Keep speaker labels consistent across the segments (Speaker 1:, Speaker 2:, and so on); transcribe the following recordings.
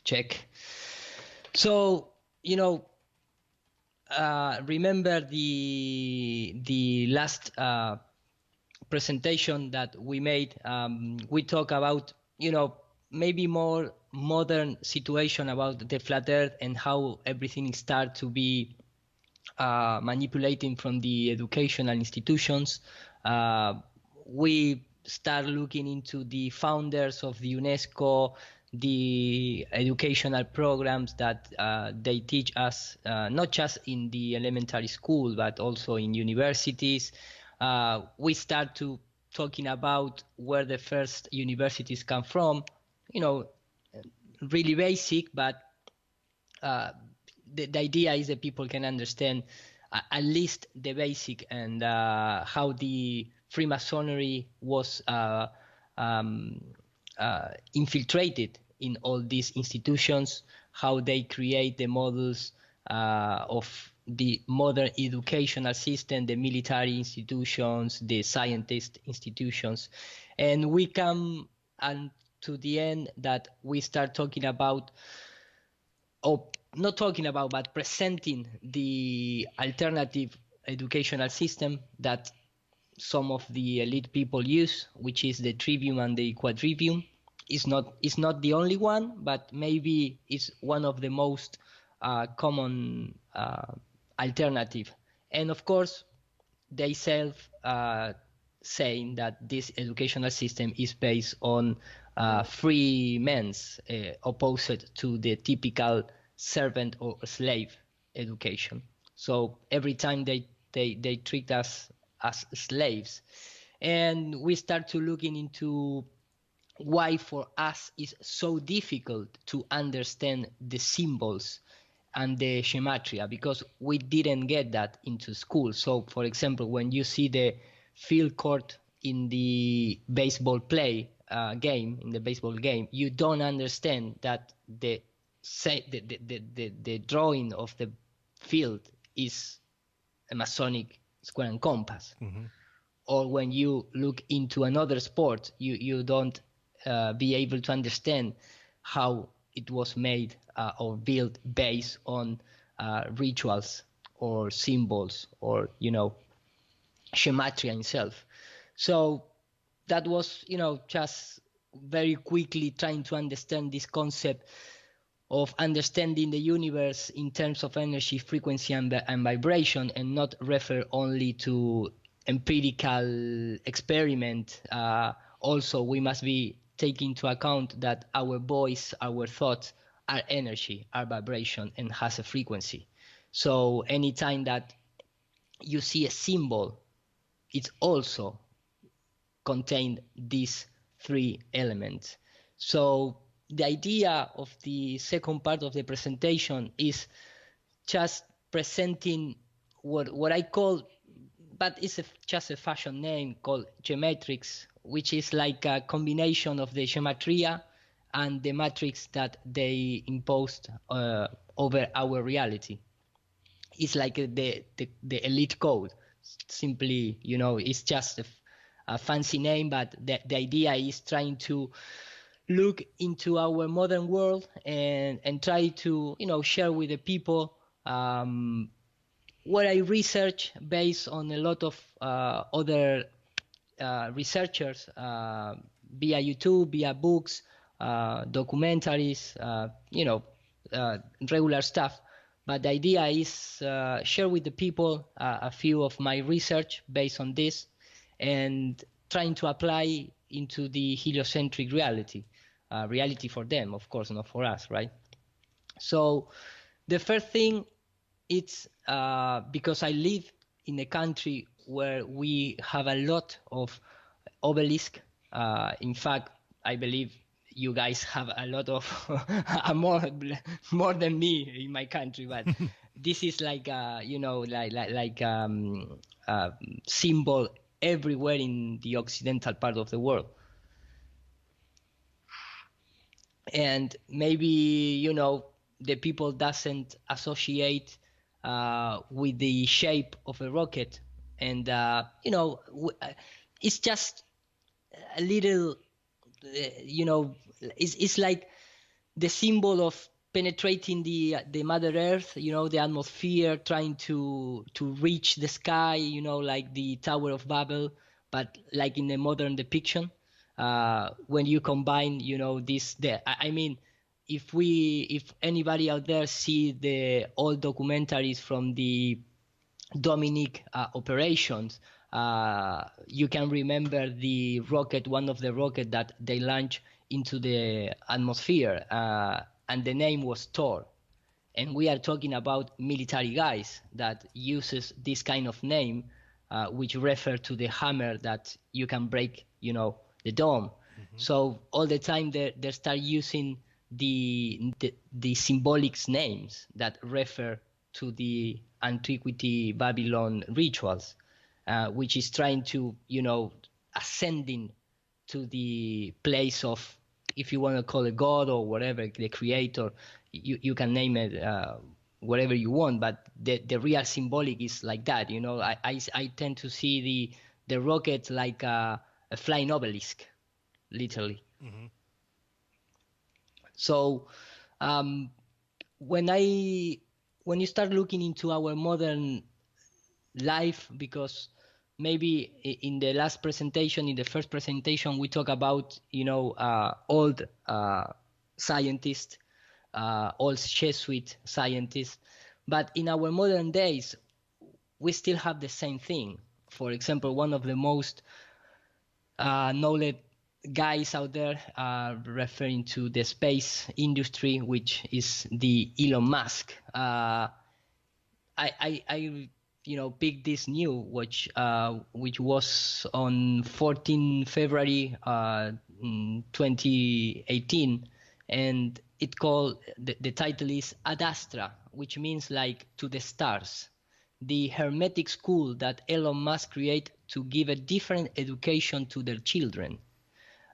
Speaker 1: check. So, you know, remember the last presentation that we made. We talk about, you know, maybe more modern situation about the flat earth and how everything start to be manipulating from the educational institutions. We start looking into the founders of the UNESCO, the educational programs that they teach us, not just in the elementary school, but also in universities. We start to talking about where the first universities come from, you know, really basic, but the idea is that people can understand at least the basic, and how the Freemasonry was infiltrated in all these institutions, how they create the models of the modern educational system, the military institutions, the scientist institutions. And we come to the end that we start talking about, or not talking about, but presenting the alternative educational system that some of the elite people use, which is the trivium and the quadrivium. It's not the only one, but maybe it's one of the most common alternative. And of course, they self saying that this educational system is based on free men's, opposed to the typical servant or slave education. So every time they treat us as slaves, and we start to looking into why for us is so difficult to understand the symbols and the gematria, because we didn't get that into school. So for example, when you see the field court in the baseball game, you don't understand that the drawing of the field is a Masonic square and compass. Mm-hmm. Or when you look into another sport, you don't be able to understand how it was made or built based on rituals or symbols or, you know, gematria itself. So that was, you know, just very quickly trying to understand this concept of understanding the universe in terms of energy, frequency, and vibration, and not refer only to empirical experiment. Also, we must be taking into account that our voice, our thoughts are energy, are vibration, and has a frequency. So anytime that you see a symbol, it's also contained these three elements. So the idea of the second part of the presentation is just presenting what I call, but it's just a fashion name called geometrics, which is like a combination of the gematria and the matrix that they imposed over our reality. It's like the elite code. Simply, you know, it's just a fancy name, but the idea is trying to look into our modern world and try to, you know, share with the people what I research based on a lot of other researchers via YouTube, via books, documentaries, you know, regular stuff. But the idea is share with the people a few of my research based on this, and trying to apply into the heliocentric reality. Reality for them, of course, not for us, right? So the first thing, it's because I live in a country where we have a lot of obelisk. In fact, I believe you guys have a lot of more than me in my country, but this is like you know, like symbol everywhere in the occidental part of the world. And maybe, you know, the people doesn't associate with the shape of a rocket, and you know, it's just a little, you know, it's like the symbol of penetrating the Mother Earth, the atmosphere, trying to reach the sky, like the Tower of Babel, but like in the modern depiction. When you combine, if anybody out there see the old documentaries from the Dominic operations, you can remember the rocket, one of the rocket that they launched into the atmosphere, and the name was Thor. And we are talking about military guys that uses this kind of name, which refer to the hammer that you can break, the dome. Mm-hmm. So all the time they start using the symbolic names that refer to the antiquity Babylon rituals, which is trying to, ascending to the place of, if you want to call it God or whatever, the creator, you can name it whatever you want, but the real symbolic is like that. I tend to see the rocket like a flying obelisk, literally. Mm-hmm. So when you start looking into our modern life, because maybe in the last presentation, in the first presentation, we talk about, old scientists, old Jesuit scientists, but in our modern days, we still have the same thing. For example, one of the most knowledge guys out there referring to the space industry, which is the Elon Musk. I picked this new which was on 14 February 2018, and the title is Ad Astra, which means like to the stars, the hermetic school that Elon Musk created to give a different education to their children.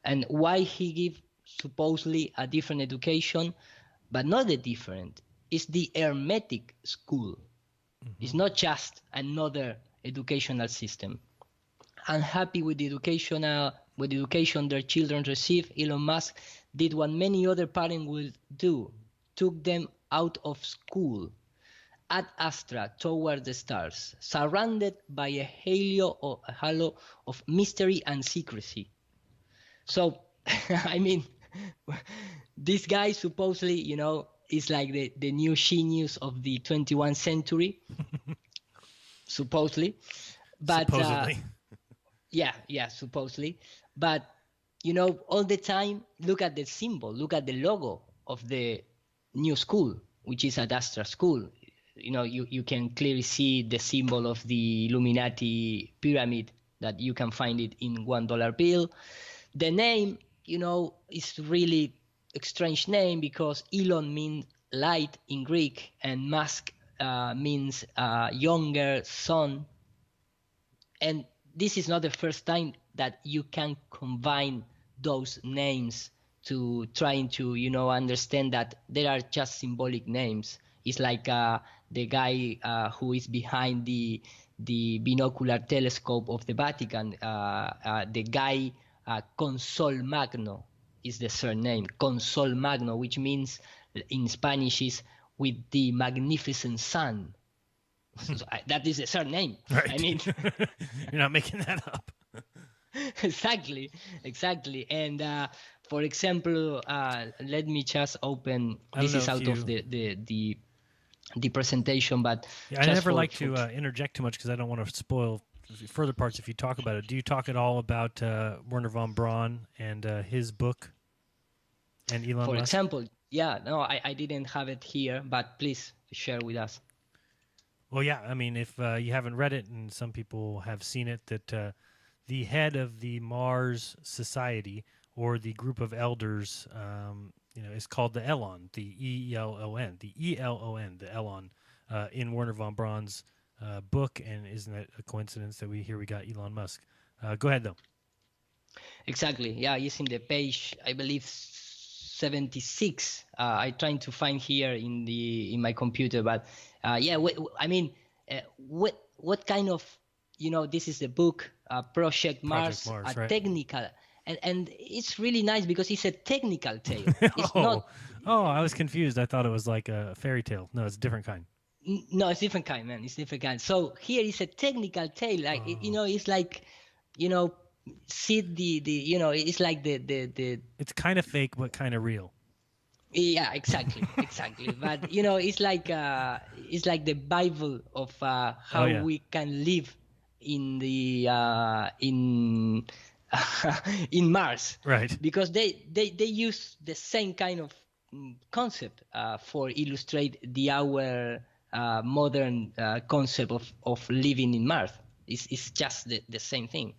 Speaker 1: And why he give supposedly a different education, but not the different, is the hermetic school. Mm-hmm. It's not just another educational system. Unhappy with the education their children receive, Elon Musk did what many other parents would do, took them out of school, ad astra, toward the stars, surrounded by a halo of mystery and secrecy. So, I mean, this guy supposedly, is like the new genius of the 21st century, supposedly. But
Speaker 2: supposedly.
Speaker 1: Supposedly. But, all the time, look at the symbol, look at the logo of the new school, which is Ad Astra School. You can clearly see the symbol of the Illuminati pyramid that you can find it in $1 bill. The name, is really a strange name because Elon means light in Greek and Musk means younger son. And this is not the first time that you can combine those names to trying to, understand that they are just symbolic names. It's like the guy who is behind the binocular telescope of the Vatican, the guy Consolmagno is the surname. Consolmagno, which means in Spanish is with the magnificent sun. So that is the surname.
Speaker 2: Right.
Speaker 1: I mean,
Speaker 2: you're not making that up.
Speaker 1: Exactly. And for example, let me just open. This is out of the presentation, but
Speaker 2: I never like to interject too much because I don't want to spoil further parts if you talk about it. Do you talk at all about Wernher von Braun and his book and Elon Musk?
Speaker 1: For example, I didn't have it here, but please share with us.
Speaker 2: Well, yeah, I mean, if you haven't read it, and some people have seen it, that the head of the Mars Society, or the group of elders, is called the Elon, the E-L-O-N, the Elon, in Wernher von Braun's book, and isn't it a coincidence that we got Elon Musk? Go ahead, though.
Speaker 1: Exactly. Yeah, it's in the page, I believe, 76. I'm trying to find here in my computer, but what kind of, this is the book, Project Mars,
Speaker 2: right.
Speaker 1: Technical, and it's really nice because it's a technical tale. It's not.
Speaker 2: Oh, I was confused. I thought it was like a fairy tale. No, it's a different kind.
Speaker 1: No, it's different kind, man. It's different kind. So here is a technical tale. Like it's like, see the it's like the.
Speaker 2: It's kind of fake, but kind of real.
Speaker 1: Yeah, exactly, exactly. But it's like the Bible of how we can live in the in in Mars,
Speaker 2: right?
Speaker 1: Because they use the same kind of concept for illustrate our modern concept of living in Mars. It's just the same thing.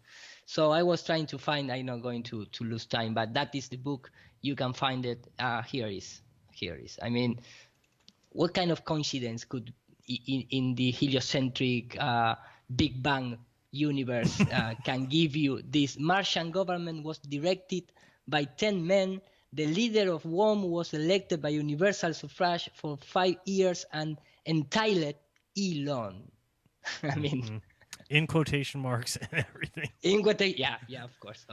Speaker 1: So I was trying to find. I'm not going to lose time, but that is the book. You can find it. Here is. I mean, what kind of coincidence could in the heliocentric Big Bang universe can give you this? Martian government was directed by 10 men. The leader of whom was elected by universal suffrage for 5 years and entitled Elon. I mean,
Speaker 2: in quotation marks and everything.
Speaker 1: In quotation, yeah, of course.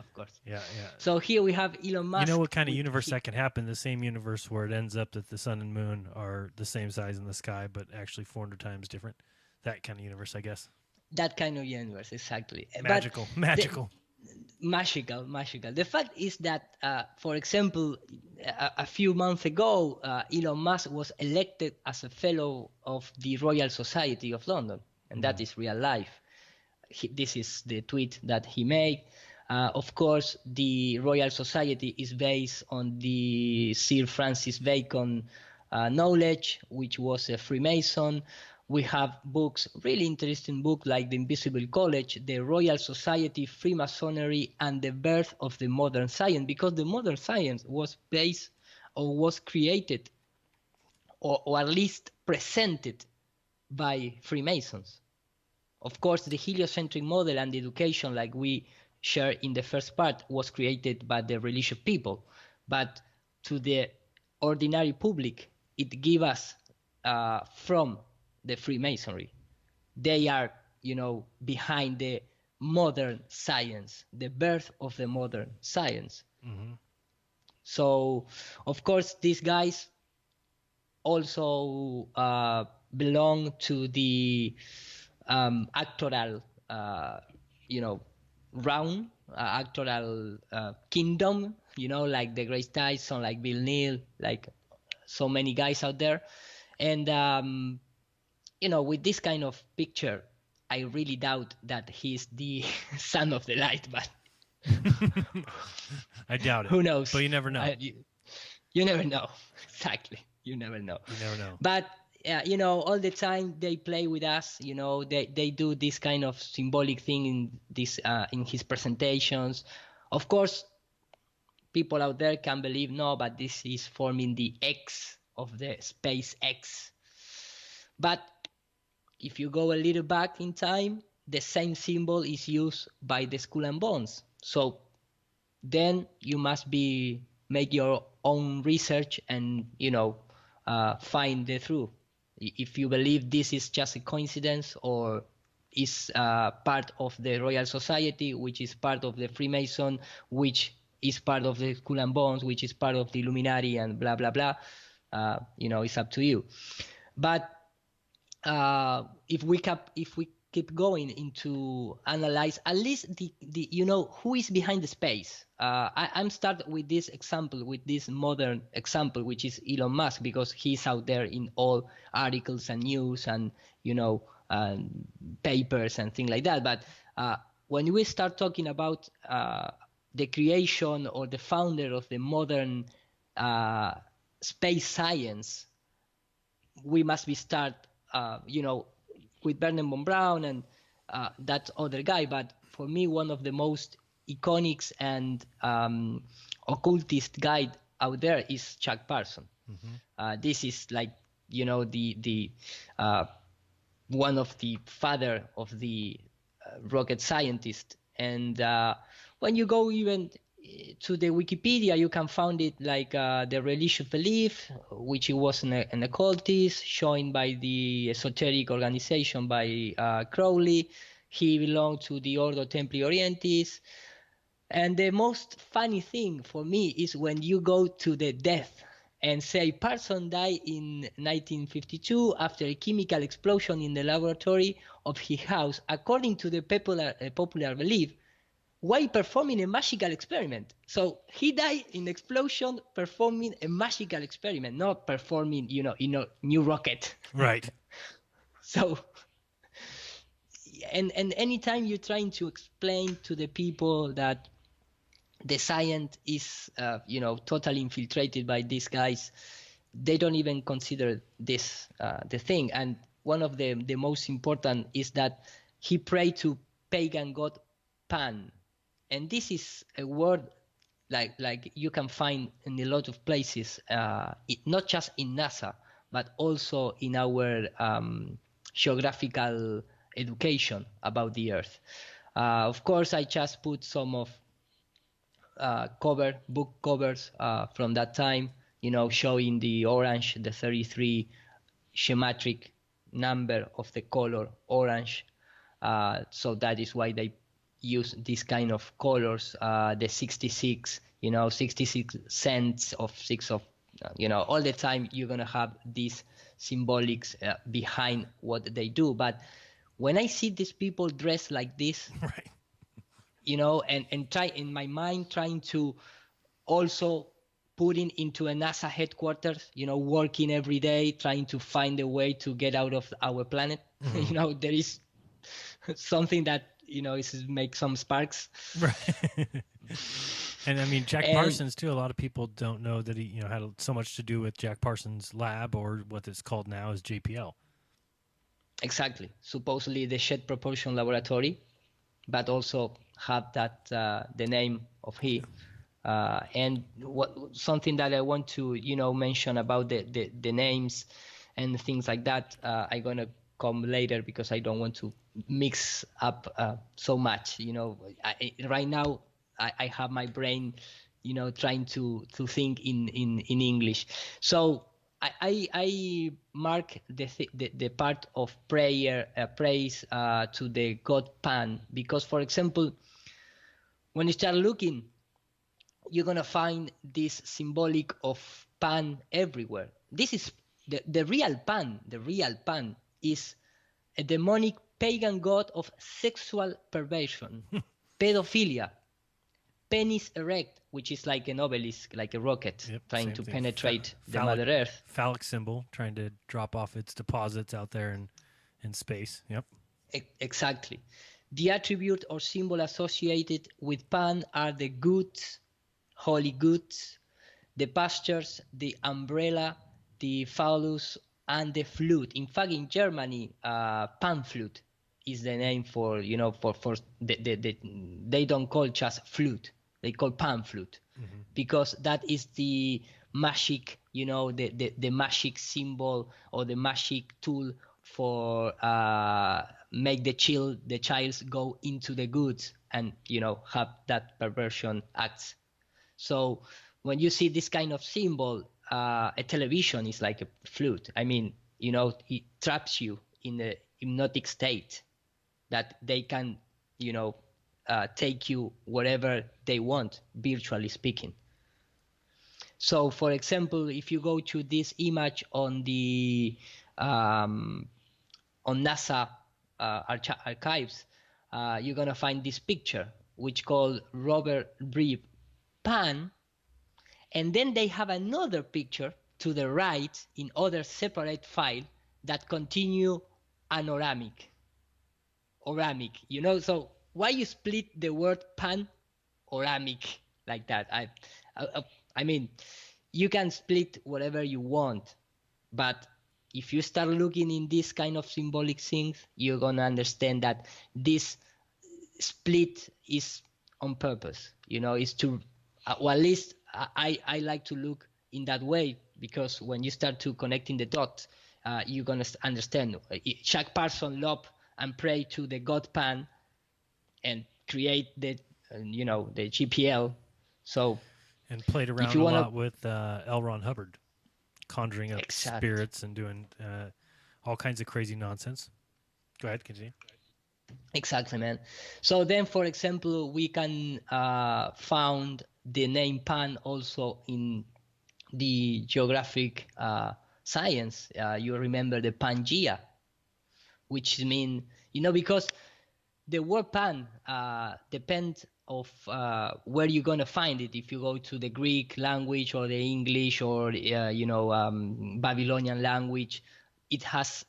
Speaker 2: Yeah.
Speaker 1: So here we have Elon Musk.
Speaker 2: You know what kind of universe that can happen? The same universe where it ends up that the sun and moon are the same size in the sky, but actually 400 times different. That kind of universe, I guess.
Speaker 1: That kind of universe, exactly.
Speaker 2: Magical.
Speaker 1: Magical. The fact is that, for example, a few months ago, Elon Musk was elected as a fellow of the Royal Society of London, and that is real life. This is the tweet that he made. Of course, the Royal Society is based on the Sir Francis Bacon knowledge, which was a Freemason. We have books, really interesting book like The Invisible College, The Royal Society, Freemasonry, and the Birth of the Modern Science, because the modern science was based or was created or at least presented by Freemasons. Of course, the heliocentric model and the education, like we share in the first part, was created by the religious people. But to the ordinary public, it gives us from the Freemasonry. They are, behind the modern science, the birth of the modern science. So, of course, these guys also belong to the actoral, realm, actoral kingdom, like the Grace Tyson, like Bill Neal, like so many guys out there. And, with this kind of picture, I really doubt that he's the son of the light, but
Speaker 2: I doubt it.
Speaker 1: Who knows?
Speaker 2: But you never know.
Speaker 1: You never know. Exactly. You never know. But all the time they play with us. They do this kind of symbolic thing in his presentations. Of course, people out there can believe no, but this is forming the X of the SpaceX. But if you go a little back in time, the same symbol is used by the Skull and Bones. So then you must make your own research and find the truth. If you believe this is just a coincidence or is part of the Royal Society, which is part of the Freemason, which is part of the Skull and Bones, which is part of the Illuminati, and blah blah blah, it's up to you. But if we keep going into analyze at least the who is behind the space. I'm start with this example, with this modern example, which is Elon Musk, because he's out there in all articles and news and papers and things like that. But when we start talking about the creation or the founder of the modern space science, we must start with Bernard von Braun and that other guy. But for me, one of the most iconic and occultist guy out there is Chuck Parson. This is like the one of the father of the rocket scientist. And when you go even to the Wikipedia, you can find it like the religious belief, which it was an occultist, joined by the esoteric organization by Crowley. He belonged to the Ordo Templi Orientis. And the most funny thing for me is when you go to the death and say Parson died in 1952 after a chemical explosion in the laboratory of his house, according to the popular belief, while performing a magical experiment. So he died in explosion performing a magical experiment, not performing, in a new rocket.
Speaker 2: Right.
Speaker 1: So, and anytime you're trying to explain to the people that the science is, totally infiltrated by these guys, they don't even consider this the thing. And one of the most important is that he prayed to pagan god Pan. And this is a word like you can find in a lot of places, not just in NASA, but also in our geographical education about the Earth. Of course, I just put some of book covers from that time, showing the orange, the 33 schematic number of the color orange. So that is why they use this kind of colors, the 66, 66 cents of six of, all the time you're going to have these symbolics behind what they do. But when I see these people dressed like this,
Speaker 2: right,
Speaker 1: and try in my mind trying to also putting into a NASA headquarters, working every day, trying to find a way to get out of our planet.
Speaker 2: Mm-hmm.
Speaker 1: There is something that, is make some sparks.
Speaker 2: Right. And I mean, Jack Parsons too, a lot of people don't know that he, had so much to do with Jack Parsons' lab, or what it's called now is JPL.
Speaker 1: Exactly. Supposedly the Jet Propulsion Laboratory, but also had that the name of he. And something that I want to mention about the names and things like that, I'm gonna come later because I don't want to mix up so much. Right now I have my brain trying to think in English. So I mark the part of prayer, praise to the god Pan, because, for example, when you start looking, you're gonna find this symbolic of Pan everywhere. This is the real Pan. The real Pan is a demonic pagan god of sexual perversion, pedophilia, penis erect, which is like an obelisk, like a rocket, trying to penetrate the Mother Earth.
Speaker 2: Phallic symbol, trying to drop off its deposits out there in space. Yep.
Speaker 1: Exactly. The attribute or symbol associated with Pan are the goods, holy goods, the pastures, the umbrella, the phallus, and the flute. In fact, in Germany, pan flute is the name for they don't call just flute, they call pan flute, because that is the magic, the magic symbol or the magic tool for make the child go into the goods and have that perversion acts. So when you see this kind of symbol, a television is like a flute. I mean, it traps you in a hypnotic state that they can, take you wherever they want, virtually speaking. So, for example, if you go to this image on the on NASA archives, you're gonna find this picture, which called Robert Bree Pan, and then they have another picture to the right in other separate file that continue anoramic, oramic. So why you split the word pan, oramic like that? I mean, you can split whatever you want, but if you start looking in this kind of symbolic things, you're gonna understand that this split is on purpose. Is to, or at least I like to look in that way, because when you start to connecting the dots, you're gonna understand. Jack Parsons loved and prayed to the god Pan and create the the GPL. So
Speaker 2: and played around a lot with L. Ron Hubbard, conjuring up spirits and doing all kinds of crazy nonsense. Go ahead, continue.
Speaker 1: Exactly, man. So then, for example, we can found the name Pan also in the geographic science, you remember the Pangea, which mean, because the word pan depends of where you're going to find it. If you go to the Greek language or the English or Babylonian language, it has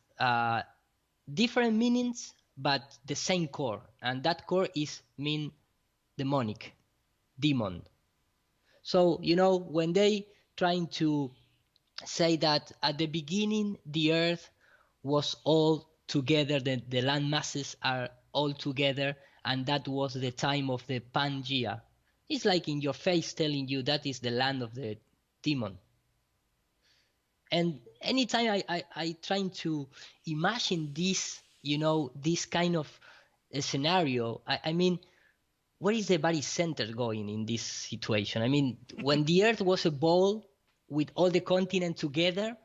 Speaker 1: different meanings but the same core, and that core is mean demonic, demon. So when they trying to say that at the beginning the earth was all together, the land masses are all together, and that was the time of the Pangea. It's like in your face telling you that is the land of the demon. And anytime I trying to imagine this, this kind of a scenario, I mean, where is the body center going in this situation? I mean, when the earth was a ball with all the continents together,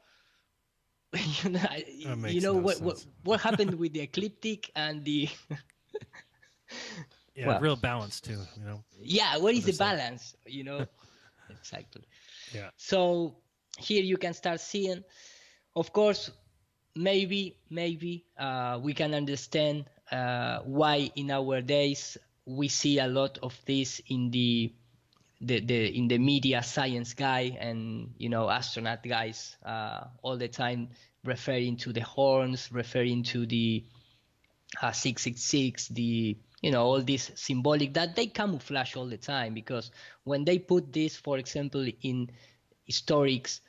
Speaker 1: what happened with the ecliptic and the
Speaker 2: real balance too,
Speaker 1: where is the balance, exactly. So here you can start seeing, of course, maybe we can understand why in our days we see a lot of this in the media, science guy and astronaut guys all the time referring to the horns, referring to the 666, the all this symbolic that they camouflage all the time, because when they put this, for example, in historics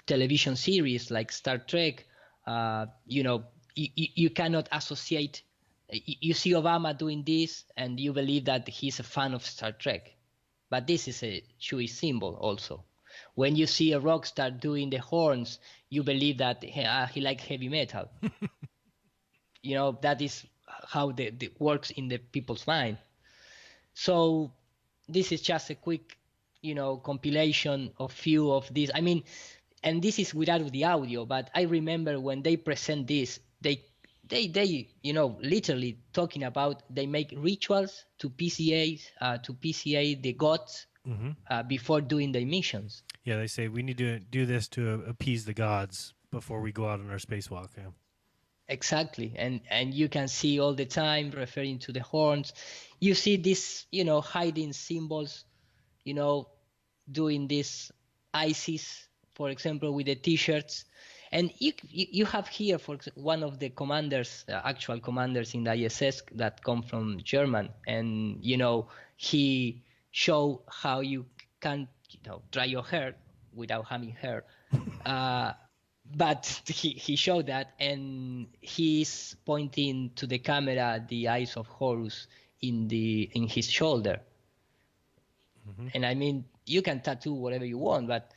Speaker 1: television series like Star Trek, you cannot associate. You see Obama doing this and you believe that he's a fan of Star Trek, but this is a Jewish symbol also. When you see a rock star doing the horns, you believe that he likes heavy metal. That is how the works in the people's mind. So this is just a quick compilation of few of these. I mean, and this is without the audio, but I remember when they present this, they literally talking about, they make rituals to PCA the gods before doing the missions.
Speaker 2: Yeah, they say we need to do this to appease the gods before we go out on our spacewalk. Yeah.
Speaker 1: Exactly, and you can see all the time referring to the horns. You see this, hiding symbols, doing this ISIS, for example, with the T-shirts. And you have here, for one of the commanders, actual commanders in the ISS that come from German, and he show how you can dry your hair without having hair. But he showed that, and he's pointing to the camera the eyes of Horus in his shoulder. Mm-hmm. And I mean, you can tattoo whatever you want, but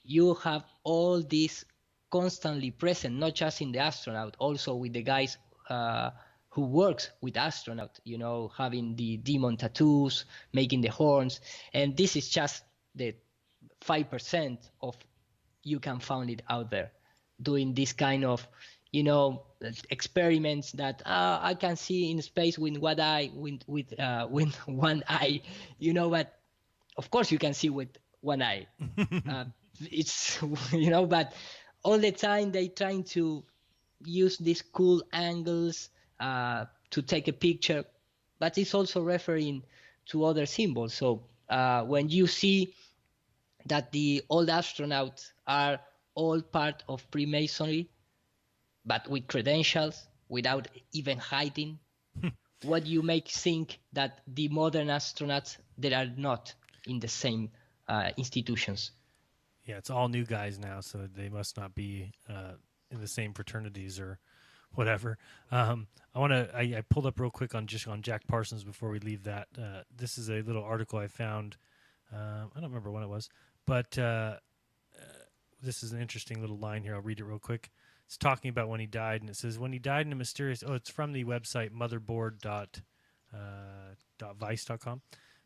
Speaker 1: you have all this constantly present, not just in the astronaut, also with the guys who works with astronaut, having the demon tattoos, making the horns. And this is just the 5% of you can find it out there, doing this kind of, experiments that I can see in space with one eye, with one eye, but of course you can see with one eye. It's, but all the time they trying to use these cool angles to take a picture, but it's also referring to other symbols. So when you see that the old astronauts are all part of Freemasonry, but with credentials, without even hiding, what you make think that the modern astronauts, they are not in the same institutions.
Speaker 2: Yeah, it's all new guys now, so they must not be in the same fraternities or whatever. I pulled up real quick on Jack Parsons before we leave that. This is a little article I found. I don't remember when it was, but this is an interesting little line here. I'll read it real quick. It's talking about when he died, and it says, when he died in a mysterious... Oh, it's from the website motherboard.vice.com.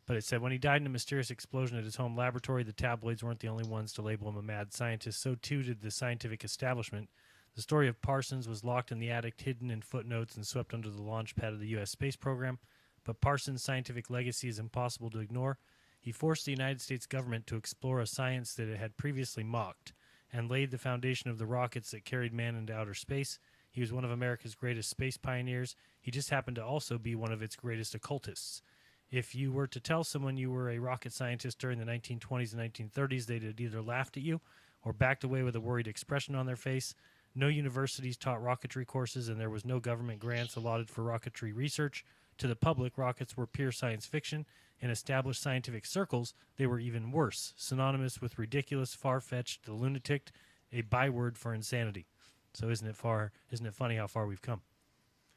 Speaker 2: But it said, when he died in a mysterious explosion at his home laboratory, the tabloids weren't the only ones to label him a mad scientist. So too did the scientific establishment. The story of Parsons was locked in the attic, hidden in footnotes, and swept under the launch pad of the U.S. space program. But Parsons' scientific legacy is impossible to ignore. He forced the United States government to explore a science that it had previously mocked and laid the foundation of the rockets that carried man into outer space. He was one of America's greatest space pioneers. He just happened to also be one of its greatest occultists. If you were to tell someone you were a rocket scientist during the 1920s and 1930s, they'd have either laughed at you or backed away with a worried expression on their face. No universities taught rocketry courses, and there was no government grants allotted for rocketry research. To the public, rockets were pure science fiction. In established scientific circles, they were even worse, synonymous with ridiculous, far-fetched, the lunatic, a byword for insanity. So isn't it funny how far we've come?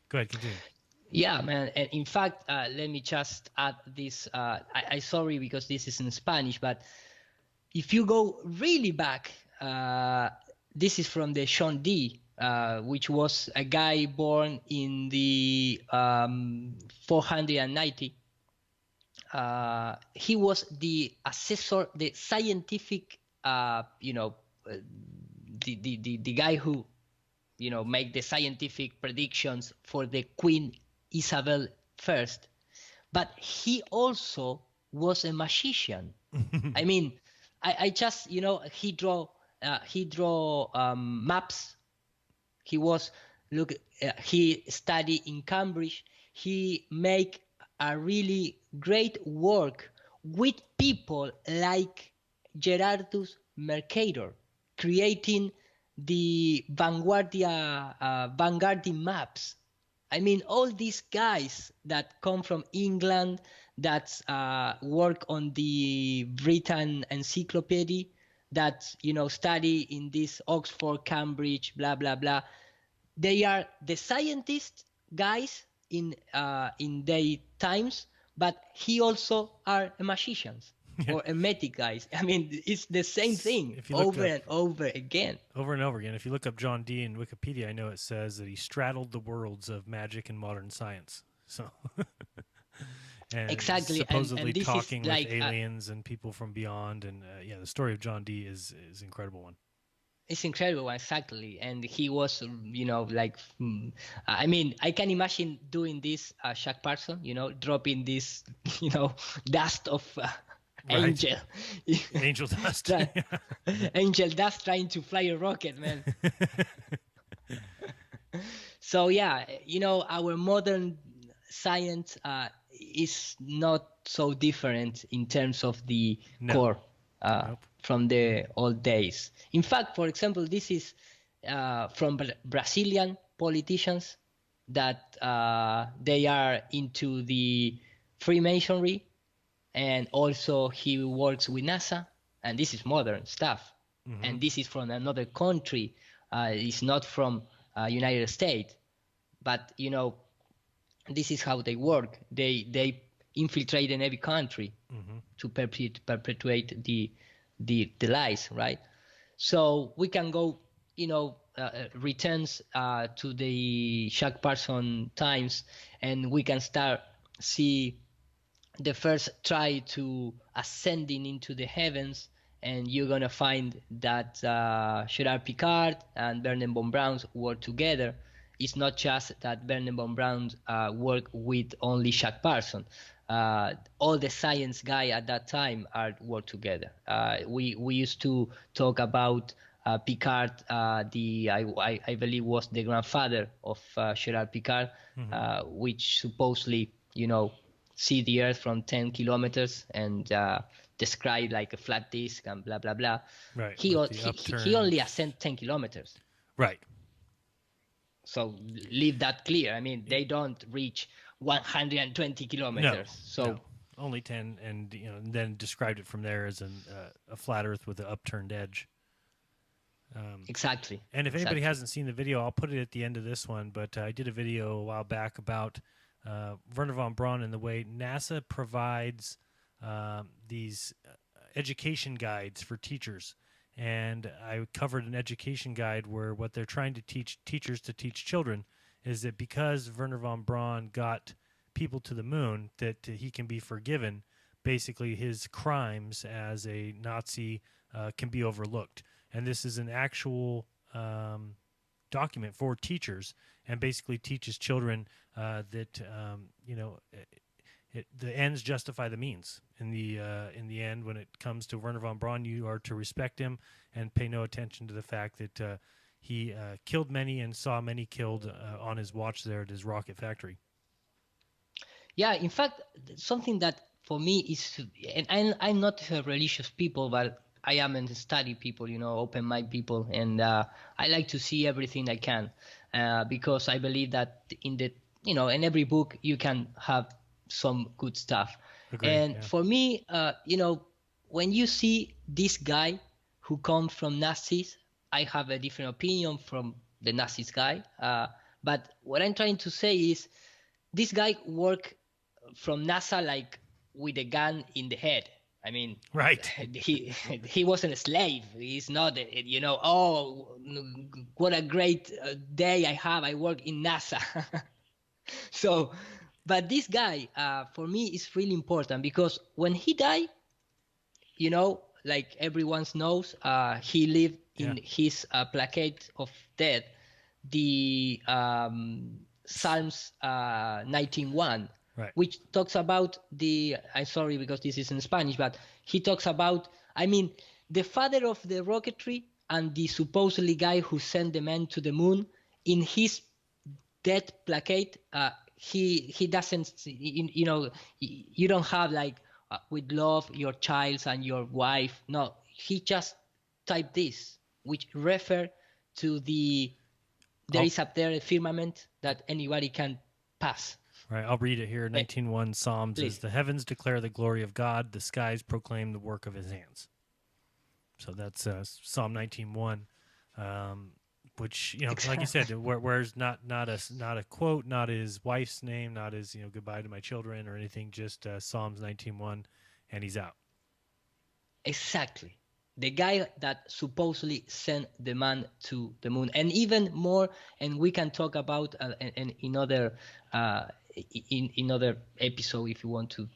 Speaker 2: Go ahead, continue.
Speaker 1: Yeah, man. And in fact, let me just add this. I sorry because this is in Spanish, but if you go really back, this is from the Sean D, which was a guy born in the 490. He was the assessor, the scientific, the guy who, make the scientific predictions for the Queen Isabel I. But he also was a magician. I mean, I just, he draw maps. He studied in Cambridge. He make a really great work with people like Gerardus Mercator, creating the vanguardian maps. I mean, all these guys that come from England, that work on the Britain Encyclopedia, that study in this Oxford, Cambridge, blah blah blah. They are the scientist guys in their times, but he also are a magicians or a mythic guys. I mean, it's the same thing over and over again.
Speaker 2: Over and over again. If you look up John Dee in Wikipedia, I know it says that he straddled the worlds of magic and modern science. So, and
Speaker 1: exactly,
Speaker 2: supposedly
Speaker 1: and
Speaker 2: talking with aliens and people from beyond, and the story of John Dee is an incredible one.
Speaker 1: It's incredible, exactly. And he was, I mean, I can imagine doing this, Shaq Parson, dropping this, dust of angel.
Speaker 2: Angel dust.
Speaker 1: Angel dust trying to fly a rocket, man. So, yeah, our modern science is not so different in terms of the core. Nope. From the old days. In fact, for example, this is from Brazilian politicians that they are into the Freemasonry, and also he works with NASA, and this is modern stuff. Mm-hmm. And this is from another country. It's not from United States, but this is how they work. They infiltrate in every country mm-hmm. to perpetuate the lies, right? So we can go, returns to the Shaq Parson times, and we can start see the first try to ascending into the heavens, and you're gonna find that Gerard Picard and Bernard von Braun work together. It's not just that Bernard von Braun worked with only Shaq Parson. All the science guy at that time work together. We used to talk about Picard, I believe was the grandfather of Gerard Picard, mm-hmm. Which supposedly see the Earth from 10 kilometers and describe like a flat disc and blah blah blah.
Speaker 2: Right.
Speaker 1: He only ascended 10 kilometers.
Speaker 2: Right.
Speaker 1: So leave that clear. I mean, they don't reach 120 kilometers.
Speaker 2: No, only 10, and then described it from there as a flat Earth with an upturned edge.
Speaker 1: Exactly.
Speaker 2: And if anybody hasn't seen the video, I'll put it at the end of this one. But I did a video a while back about Wernher von Braun and the way NASA provides these education guides for teachers. And I covered an education guide where what they're trying to teach teachers to teach children is that because Wernher von Braun got people to the moon, that he can be forgiven. Basically, his crimes as a Nazi can be overlooked. And this is an actual document for teachers, and basically teaches children that, the ends justify the means. In the end, when it comes to Wernher von Braun, you are to respect him and pay no attention to the fact that he killed many and saw many killed on his watch there at his rocket factory.
Speaker 1: Yeah, in fact, something that for me is, and I'm not a religious people, but I am a study people, open-minded people, and I like to see everything I can, because I believe that in every book you can have some good stuff.
Speaker 2: Agreed,
Speaker 1: and
Speaker 2: yeah.
Speaker 1: For me, when you see this guy who comes from Nazis, I have a different opinion from the Nazis guy. But what I'm trying to say is, this guy worked from NASA like with a gun in the head. I mean,
Speaker 2: right.
Speaker 1: he wasn't a slave. He's not, oh, what a great day I have. I work in NASA. So, but this guy, for me, is really important, because when he died, like everyone knows, he lived in his placate of death, the Psalms 19:1.
Speaker 2: Right.
Speaker 1: Which talks about I'm sorry because this is in Spanish, but he talks about, the father of the rocketry and the supposedly guy who sent the man to the moon. In his death placate, he doesn't, you don't have like, with love, your child and your wife. No, he just typed this, which refer to there is up there a firmament that anybody can pass.
Speaker 2: Right, I'll read it here. 19:1 Psalms is, the heavens declare the glory of God, the skies proclaim the work of his hands. So that's Psalm 19:1, which, exactly. Like you said, where's not a quote, not his wife's name, not his goodbye to my children or anything, just Psalms 19:1, and he's out.
Speaker 1: Exactly. The guy that supposedly sent the man to the moon, and even more, and we can talk about in other episode, if you want to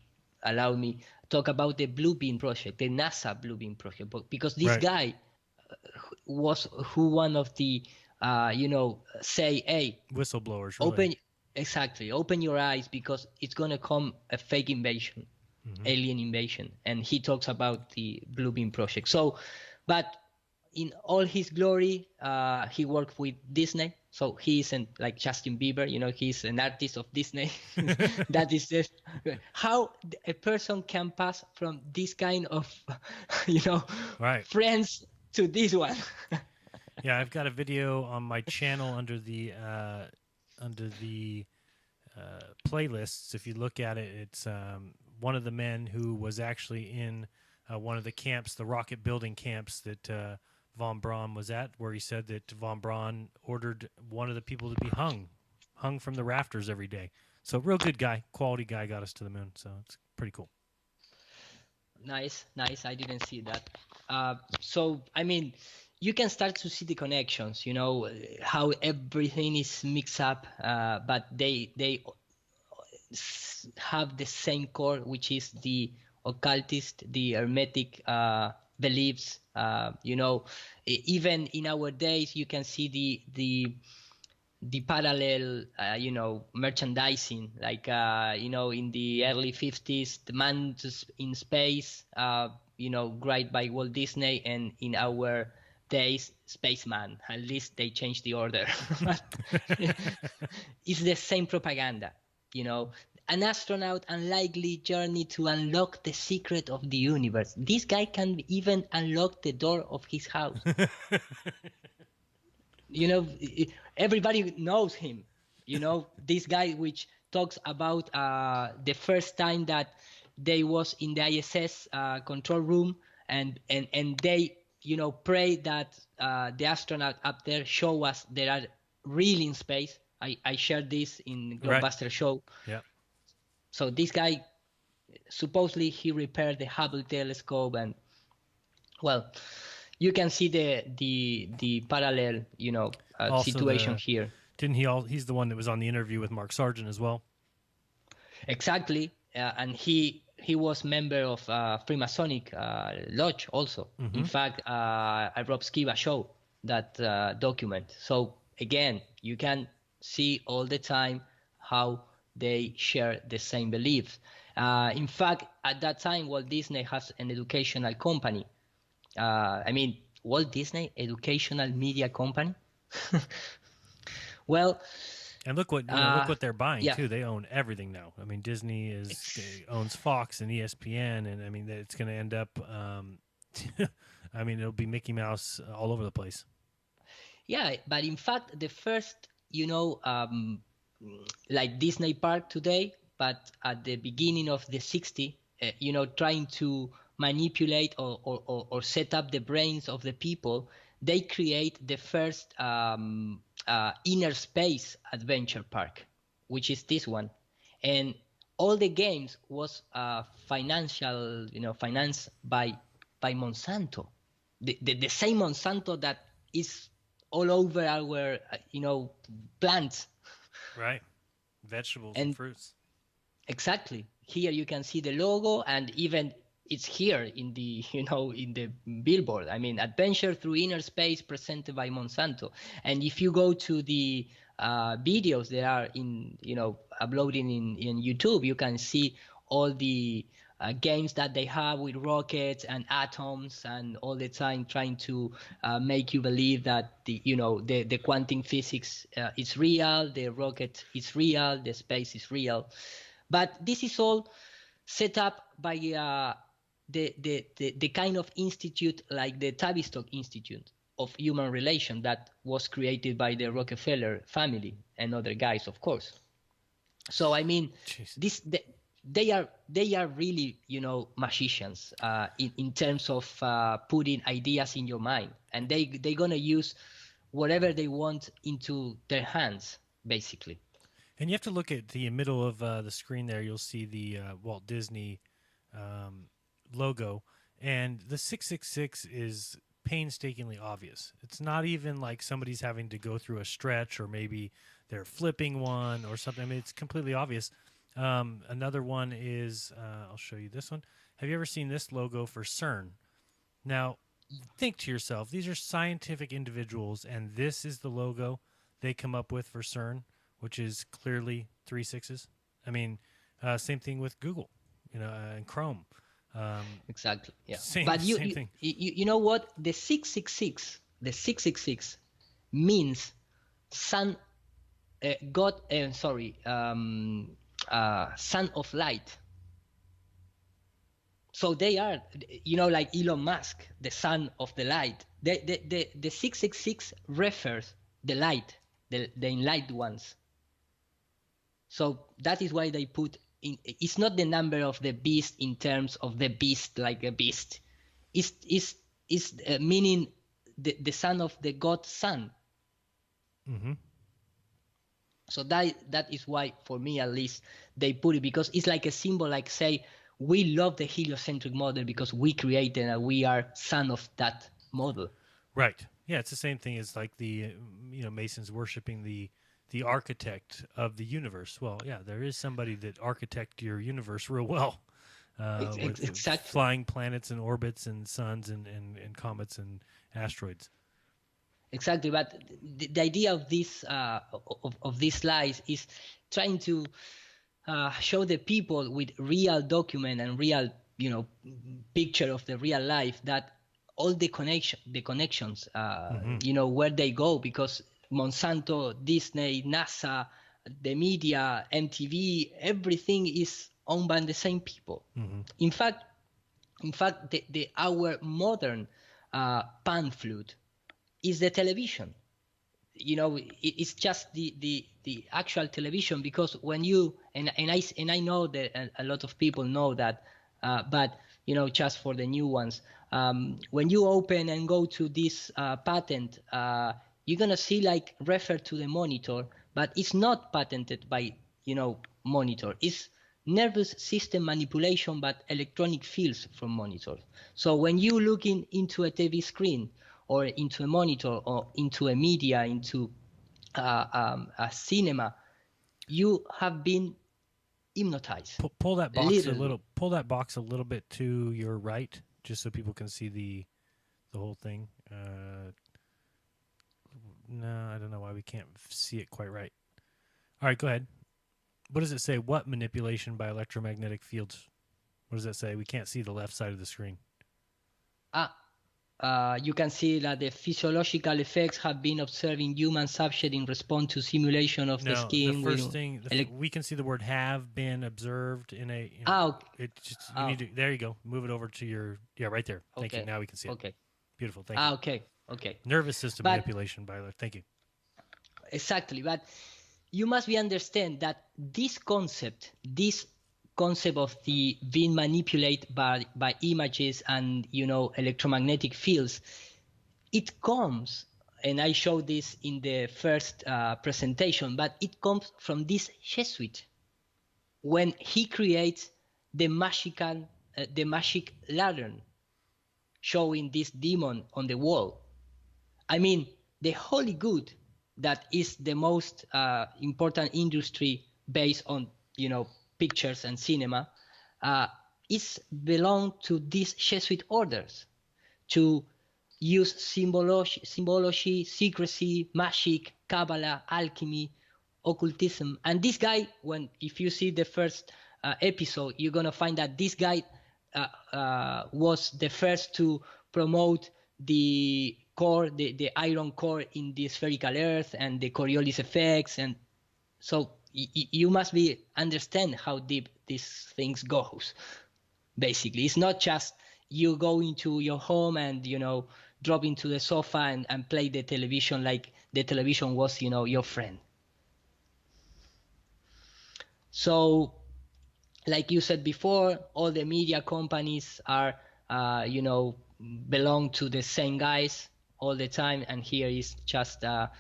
Speaker 1: allow me, talk about the Blue Beam project, the NASA Blue Beam project, because this guy was one of the say, hey,
Speaker 2: whistleblowers, really.
Speaker 1: open your eyes, because it's gonna come a fake invasion. Alien invasion, and he talks about the Blue Beam project. So, but in all his glory, he worked with Disney, so he isn't like Justin Bieber, he's an artist of Disney. That is just how a person can pass from this kind of friends to this one.
Speaker 2: Yeah, I've got a video on my channel under the playlists. If you look at it, it's one of the men who was actually in one of the camps, the rocket building camps that von Braun was at, where he said that von Braun ordered one of the people to be hung from the rafters every day. So real good guy, quality guy, got us to the moon. So it's pretty cool.
Speaker 1: Nice. I didn't see that. So, you can start to see the connections, how everything is mixed up, but they have the same core, which is the occultist, the hermetic beliefs. Even in our days, you can see the parallel, merchandising, like, in the early 50s, the man in space, great by Walt Disney, and in our days, Spaceman. At least they changed the order. It's the same propaganda. An astronaut unlikely journey to unlock the secret of the universe. This guy can even unlock the door of his house. Everybody knows him. This guy which talks about the first time that they was in the ISS control room, and they pray that the astronaut up there show us they are really in space. I shared this in Globalisation show.
Speaker 2: Yeah.
Speaker 1: So this guy, supposedly he repaired the Hubble telescope, and well, you can see the parallel, situation here.
Speaker 2: Didn't he? He's the one that was on the interview with Mark Sargent as well.
Speaker 1: Exactly, and he was member of Freemasonic lodge also. In fact, I Rob Skiba show that document. So again, you can see all the time how they share the same beliefs. In fact, at that time, Walt Disney has an educational company. Walt Disney, educational media company. Well,
Speaker 2: And look what they're buying
Speaker 1: yeah,
Speaker 2: too. They own everything now. I mean, Disney owns Fox and ESPN, and I mean it's going to end up. I mean, it'll be Mickey Mouse all over the place.
Speaker 1: yeah. But in fact, the first, like Disney Park today, but at the beginning of the '60s, trying to manipulate or set up the brains of the people, they create the first inner space adventure park, which is this one. And all the games was financed by Monsanto, the same Monsanto that is all over our plants.
Speaker 2: Right, vegetables and fruits.
Speaker 1: Exactly. Here you can see the logo, and even it's here in the in the billboard. I mean, adventure through inner space presented by Monsanto. And if you go to the videos that are in uploading in YouTube, you can see all the games that they have with rockets and atoms, and all the time trying to make you believe that the quantum physics is real, the rocket is real, the space is real. But this is all set up by the kind of institute like the Tavistock Institute of Human Relation that was created by the Rockefeller family and other guys, of course. So I mean, they are really magicians in terms of putting ideas in your mind, and they're gonna use whatever they want into their hands, basically.
Speaker 2: And you have to look at the middle of the screen there. You'll see the Walt Disney logo, and the 666 is painstakingly obvious. It's not even like somebody's having to go through a stretch, or maybe they're flipping one or something. I mean, it's completely obvious. Another one is, I'll show you this one. Have you ever seen this logo for CERN? Now, think to yourself, these are scientific individuals, and this is the logo they come up with for CERN, which is clearly 3 6s. I mean, same thing with Google, and Chrome.
Speaker 1: Exactly. Yeah.
Speaker 2: Same thing.
Speaker 1: You know what? The 666 means son, God. Son of light. So they are, like Elon Musk, the son of the light. The 666 refers the light, the enlightened ones. So that is why they put in. It's not the number of the beast in terms of the beast like a beast. It's meaning the son of the God son.
Speaker 2: Mm-hmm.
Speaker 1: So that is why, for me at least, they put it, because it's like a symbol, like say, we love the heliocentric model because we created and we are son of that model.
Speaker 2: Right. Yeah, it's the same thing as like the Masons worshiping the architect of the universe. Well, yeah, there is somebody that architect your universe real well.
Speaker 1: Exactly.
Speaker 2: Flying planets and orbits and suns and comets and asteroids.
Speaker 1: Exactly, but the idea of this of these slides is trying to show the people with real document and real picture of the real life that all the connections where they go, because Monsanto, Disney, NASA, the media, MTV, everything is owned by the same people.
Speaker 2: Mm-hmm.
Speaker 1: In fact, our modern pan flute is the television. It's just the actual television, because when you and I know that a lot of people know that, but just for the new ones, when you open and go to this patent, you're gonna see like refer to the monitor, but it's not patented by monitor. It's nervous system manipulation, but electronic fields from monitors. So when you look into a TV screen, or into a monitor, or into a media, into a cinema, you have been hypnotized.
Speaker 2: Pull that box Pull that box a little bit to your right, just so people can see the whole thing. No, I don't know why we can't see it quite right. All right, go ahead. What does it say? What manipulation by electromagnetic fields? What does that say? We can't see the left side of the screen.
Speaker 1: You can see that the physiological effects have been observed in human subject in response to simulation of the skin.
Speaker 2: The first thing, we can see the word "have been observed" in a. It just you need to. There you go. Move it over to your right there. Thank you. Now we can see it.
Speaker 1: Okay.
Speaker 2: Beautiful. Thank you.
Speaker 1: Okay.
Speaker 2: Nervous system manipulation by. Thank you.
Speaker 1: Exactly, but you must understand that this concept of the being manipulated by images and electromagnetic fields, it comes, and I showed this in the first presentation, but it comes from this Jesuit when he creates the magic lantern showing this demon on the wall. I mean, the holy good that is the most important industry based on pictures and cinema, is belong to these Jesuit orders to use symbology, secrecy, magic, Kabbalah, alchemy, occultism. And this guy, if you see the first episode, you're gonna find that this guy was the first to promote the core, the iron core in the spherical Earth and the Coriolis effects, and so you must understand how deep these things goes. Basically, it's not just you go into your home and drop into the sofa and play the television like the television was your friend. So, like you said before, all the media companies are belong to the same guys all the time, and here is just a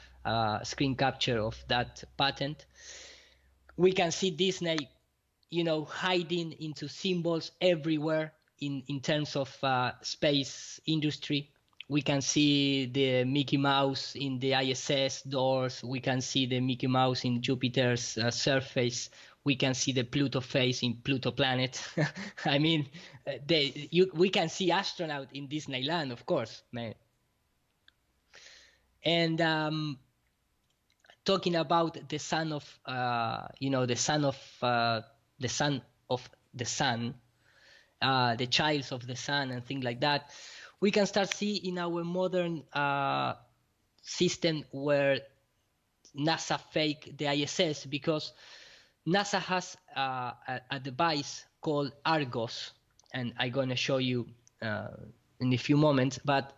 Speaker 1: screen capture of that patent. We can see Disney, hiding into symbols everywhere in terms of space industry. We can see the Mickey Mouse in the ISS doors. We can see the Mickey Mouse in Jupiter's surface. We can see the Pluto face in Pluto planet. I mean, we can see astronaut in Disneyland, of course, man. And talking about the son of the child of the sun and things like that, we can start see in our modern system where NASA fake the ISS, because NASA has a device called Argos, and I'm gonna show you in a few moments. But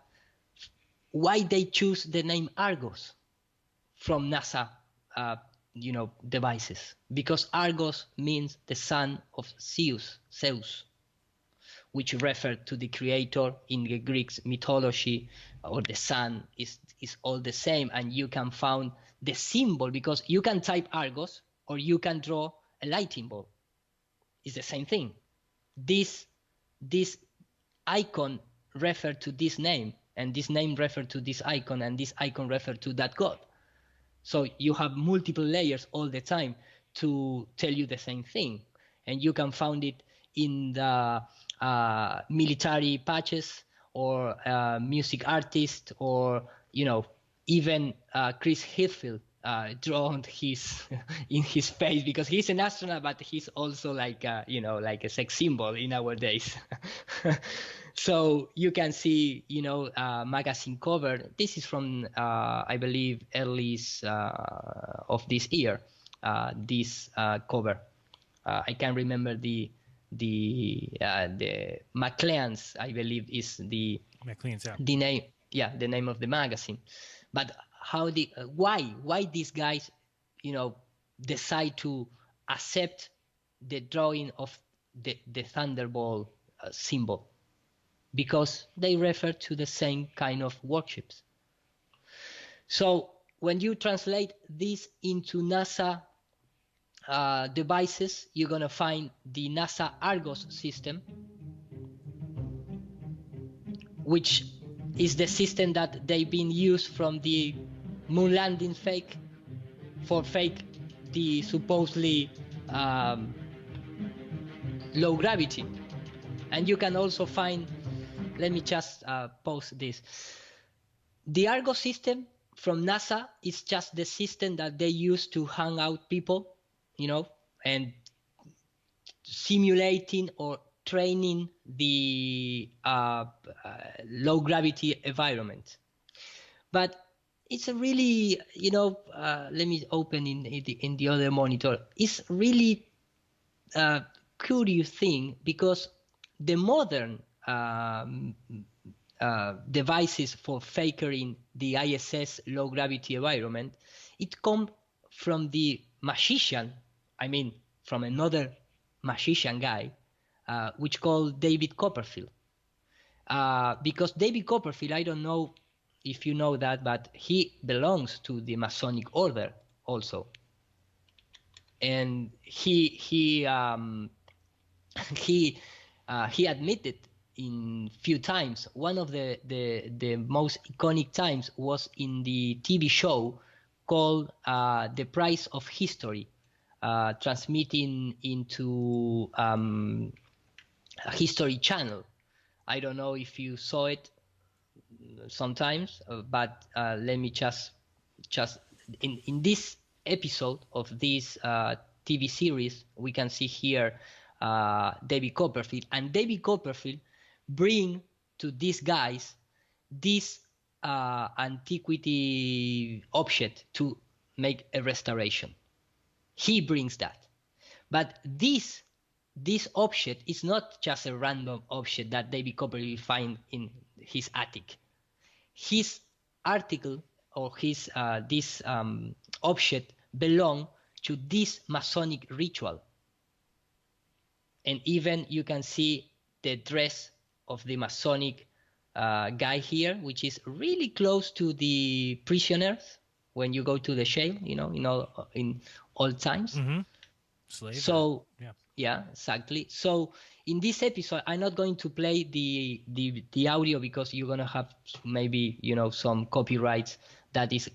Speaker 1: why they choose the name Argos from NASA, devices? Because Argos means the son of Zeus, which referred to the creator in the Greek mythology, or the sun is all the same. And you can find the symbol, because you can type Argos or you can draw a lightning bolt. It's the same thing. This icon referred to this name, and this name referred to this icon, and this icon referred to that god. So you have multiple layers all the time to tell you the same thing. And you can find it in the military patches, or music artist, or even Chris Hadfield drawn his in his face, because he's an astronaut, but he's also like like a sex symbol in our days. So you can see magazine cover. This is from I believe early of this year. This cover, I can't remember the McLean's, I believe, is the
Speaker 2: McLean's, yeah.
Speaker 1: the name, the name of the magazine. But why these guys decide to accept the drawing of the thunderbolt symbol? Because they refer to the same kind of worships. So when you translate this into NASA devices, you're gonna find the NASA Argos system, which is the system that they've been used from the moon landing fake the supposedly low gravity. And you can also find, let me just post this. The Argos system from NASA is just the system that they use to hang out people, and simulating or training the low gravity environment. But it's a really, let me open in the other monitor. It's really curious thing, because the modern devices for faking the ISS low gravity environment, it comes from the magician, from another magician guy, which called David Copperfield. Because David Copperfield, I don't know if you know that, but he belongs to the Masonic order also. And he admitted in few times. One of the most iconic times was in the TV show called The Price of History, transmitting into a History Channel. I don't know if you saw it sometimes, but let me just in this episode of this TV series, we can see here David Copperfield, and David Copperfield bring to these guys this antiquity object to make a restoration. He brings that, but this object is not just a random object that David Copperfield find in his attic. His article or his this object belong to this Masonic ritual. And even you can see the dress of the Masonic guy here, which is really close to the prisoners when you go to the jail, in old times.
Speaker 2: Mm-hmm. Slave.
Speaker 1: So yeah, exactly. So in this episode, I'm not going to play the audio, because you're gonna have maybe some copyrights. That is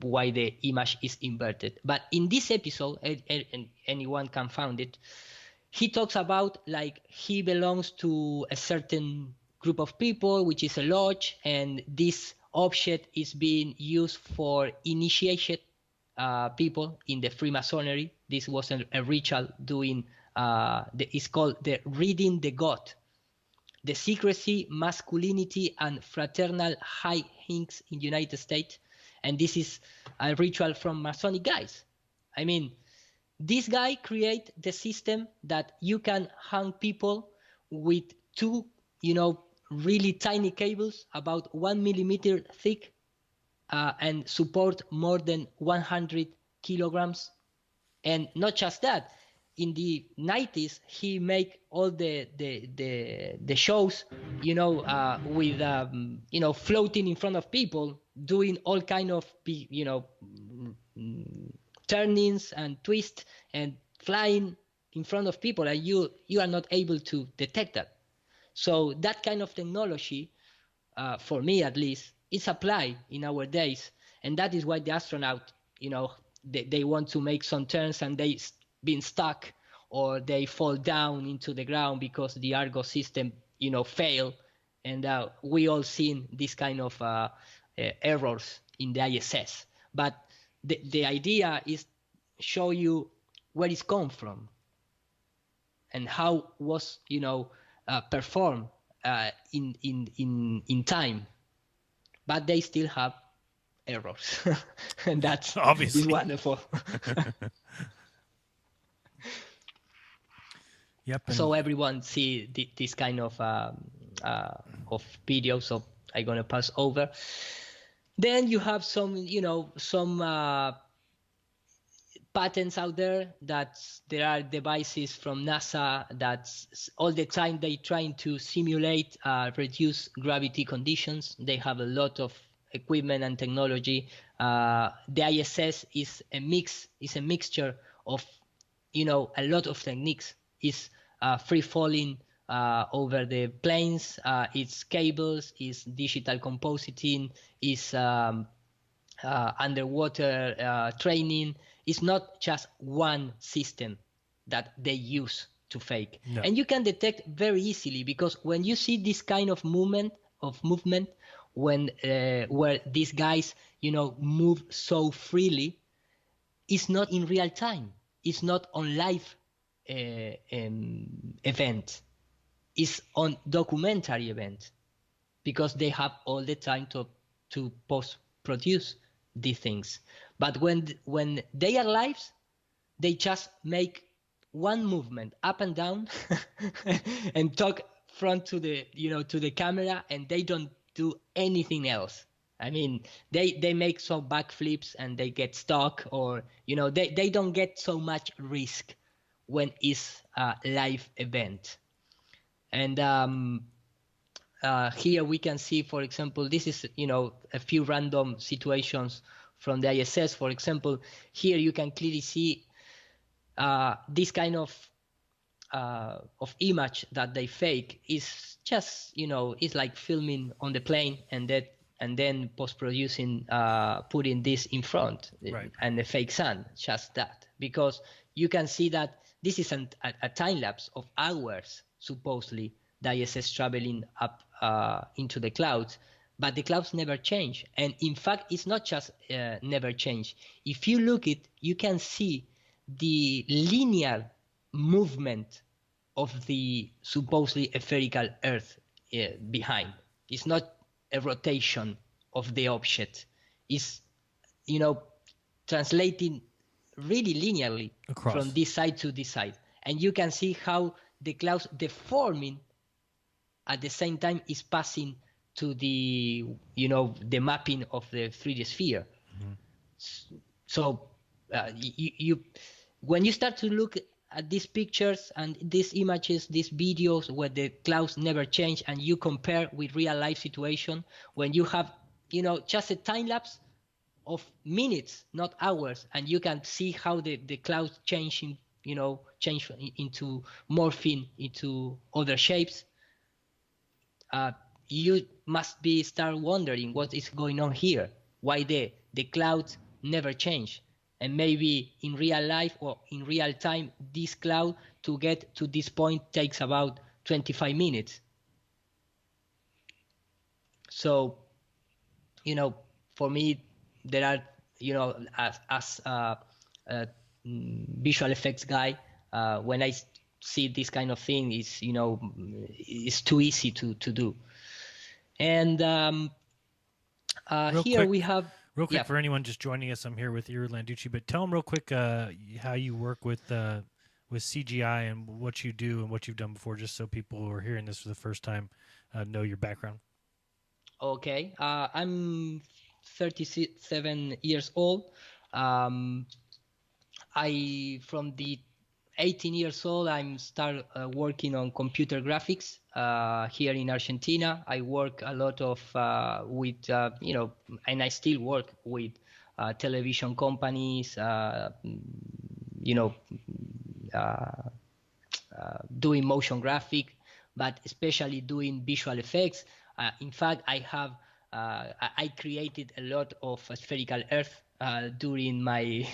Speaker 1: why the image is inverted. But in this episode, and anyone can find it, he talks about like he belongs to a certain group of people, which is a lodge, and this object is being used for initiated people in the Freemasonry. This was a ritual doing, it's called the Reading the God, the secrecy, masculinity, and fraternal high hints in the United States. And this is a ritual from Masonic guys. This guy create the system that you can hang people with two, really tiny cables about 1 millimeter thick, and support more than 100 kilograms. And not just that, in the 90s, he make all the shows, with, floating in front of people, doing all kind of, turnings and twists and flying in front of people, and you are not able to detect that. So that kind of technology, for me at least, is applied in our days, and that is why the astronaut, they want to make some turns and they been stuck, or they fall down into the ground because the Argo system, fail, and we all seen this kind of errors in the ISS. But the idea is show you where it's come from and how was performed in time, but they still have errors, and that's
Speaker 2: obviously
Speaker 1: is wonderful.
Speaker 2: Yep.
Speaker 1: So everyone see this kind of videos. So I'm gonna pass over. Then you have some patents out there that there are devices from NASA that's all the time they trying to simulate reduced gravity conditions. They have a lot of equipment and technology. The ISS is a mixture of a lot of techniques. It's free falling over the planes, it's cables, it's digital compositing, it's underwater training. It's not just one system that they use to fake.
Speaker 2: No.
Speaker 1: And you can detect very easily, because when you see this kind of movement when where these guys move so freely, it's not in real time. is not on live event. It's on documentary event, because they have all the time to post-produce these things. But when they are live, they just make one movement up and down and talk front to the to the camera, and they don't do anything else. I mean, they make some backflips and they get stuck, or they don't get so much risk when it's a live event. And here we can see, for example, this is a few random situations from the ISS. For example, here you can clearly see this kind of image that they fake is just it's like filming on the plane and then post-producing, putting this in front,
Speaker 2: right,
Speaker 1: and the fake sun, just that, because you can see that this is a time lapse of hours, supposedly, the ISS traveling up into the clouds, but the clouds never change. And in fact, it's not just never change. If you look it, you can see the linear movement of the supposedly spherical Earth behind. It's not a rotation of the object. It's translating really linearly
Speaker 2: across
Speaker 1: from this side to this side, and you can see how the clouds deforming at the same time is passing to the the mapping of the 3D sphere. Mm-hmm. So you when you start to look at these pictures and these images, these videos where the clouds never change, and you compare with real life situation, when you have just a time lapse of minutes, not hours, and you can see how the clouds change into morphing into other shapes, you must start wondering what is going on here, why the clouds never change. And maybe in real life or in real time, this cloud to get to this point takes about 25 minutes. So, for me, there are, as a visual effects guy, when I see this kind of thing, it's too easy to do. And here
Speaker 2: quick.
Speaker 1: we have...
Speaker 2: Real quick, for anyone just joining us, I'm here with Ira Landucci, but tell them real quick how you work with CGI and what you do and what you've done before, just so people who are hearing this for the first time know your background.
Speaker 1: Okay. I'm 37 years old. From the 18 years old, I start working on computer graphics here in Argentina. I work a lot of with and I still work with television companies, doing motion graphic, but especially doing visual effects. In fact, I created a lot of spherical Earth during my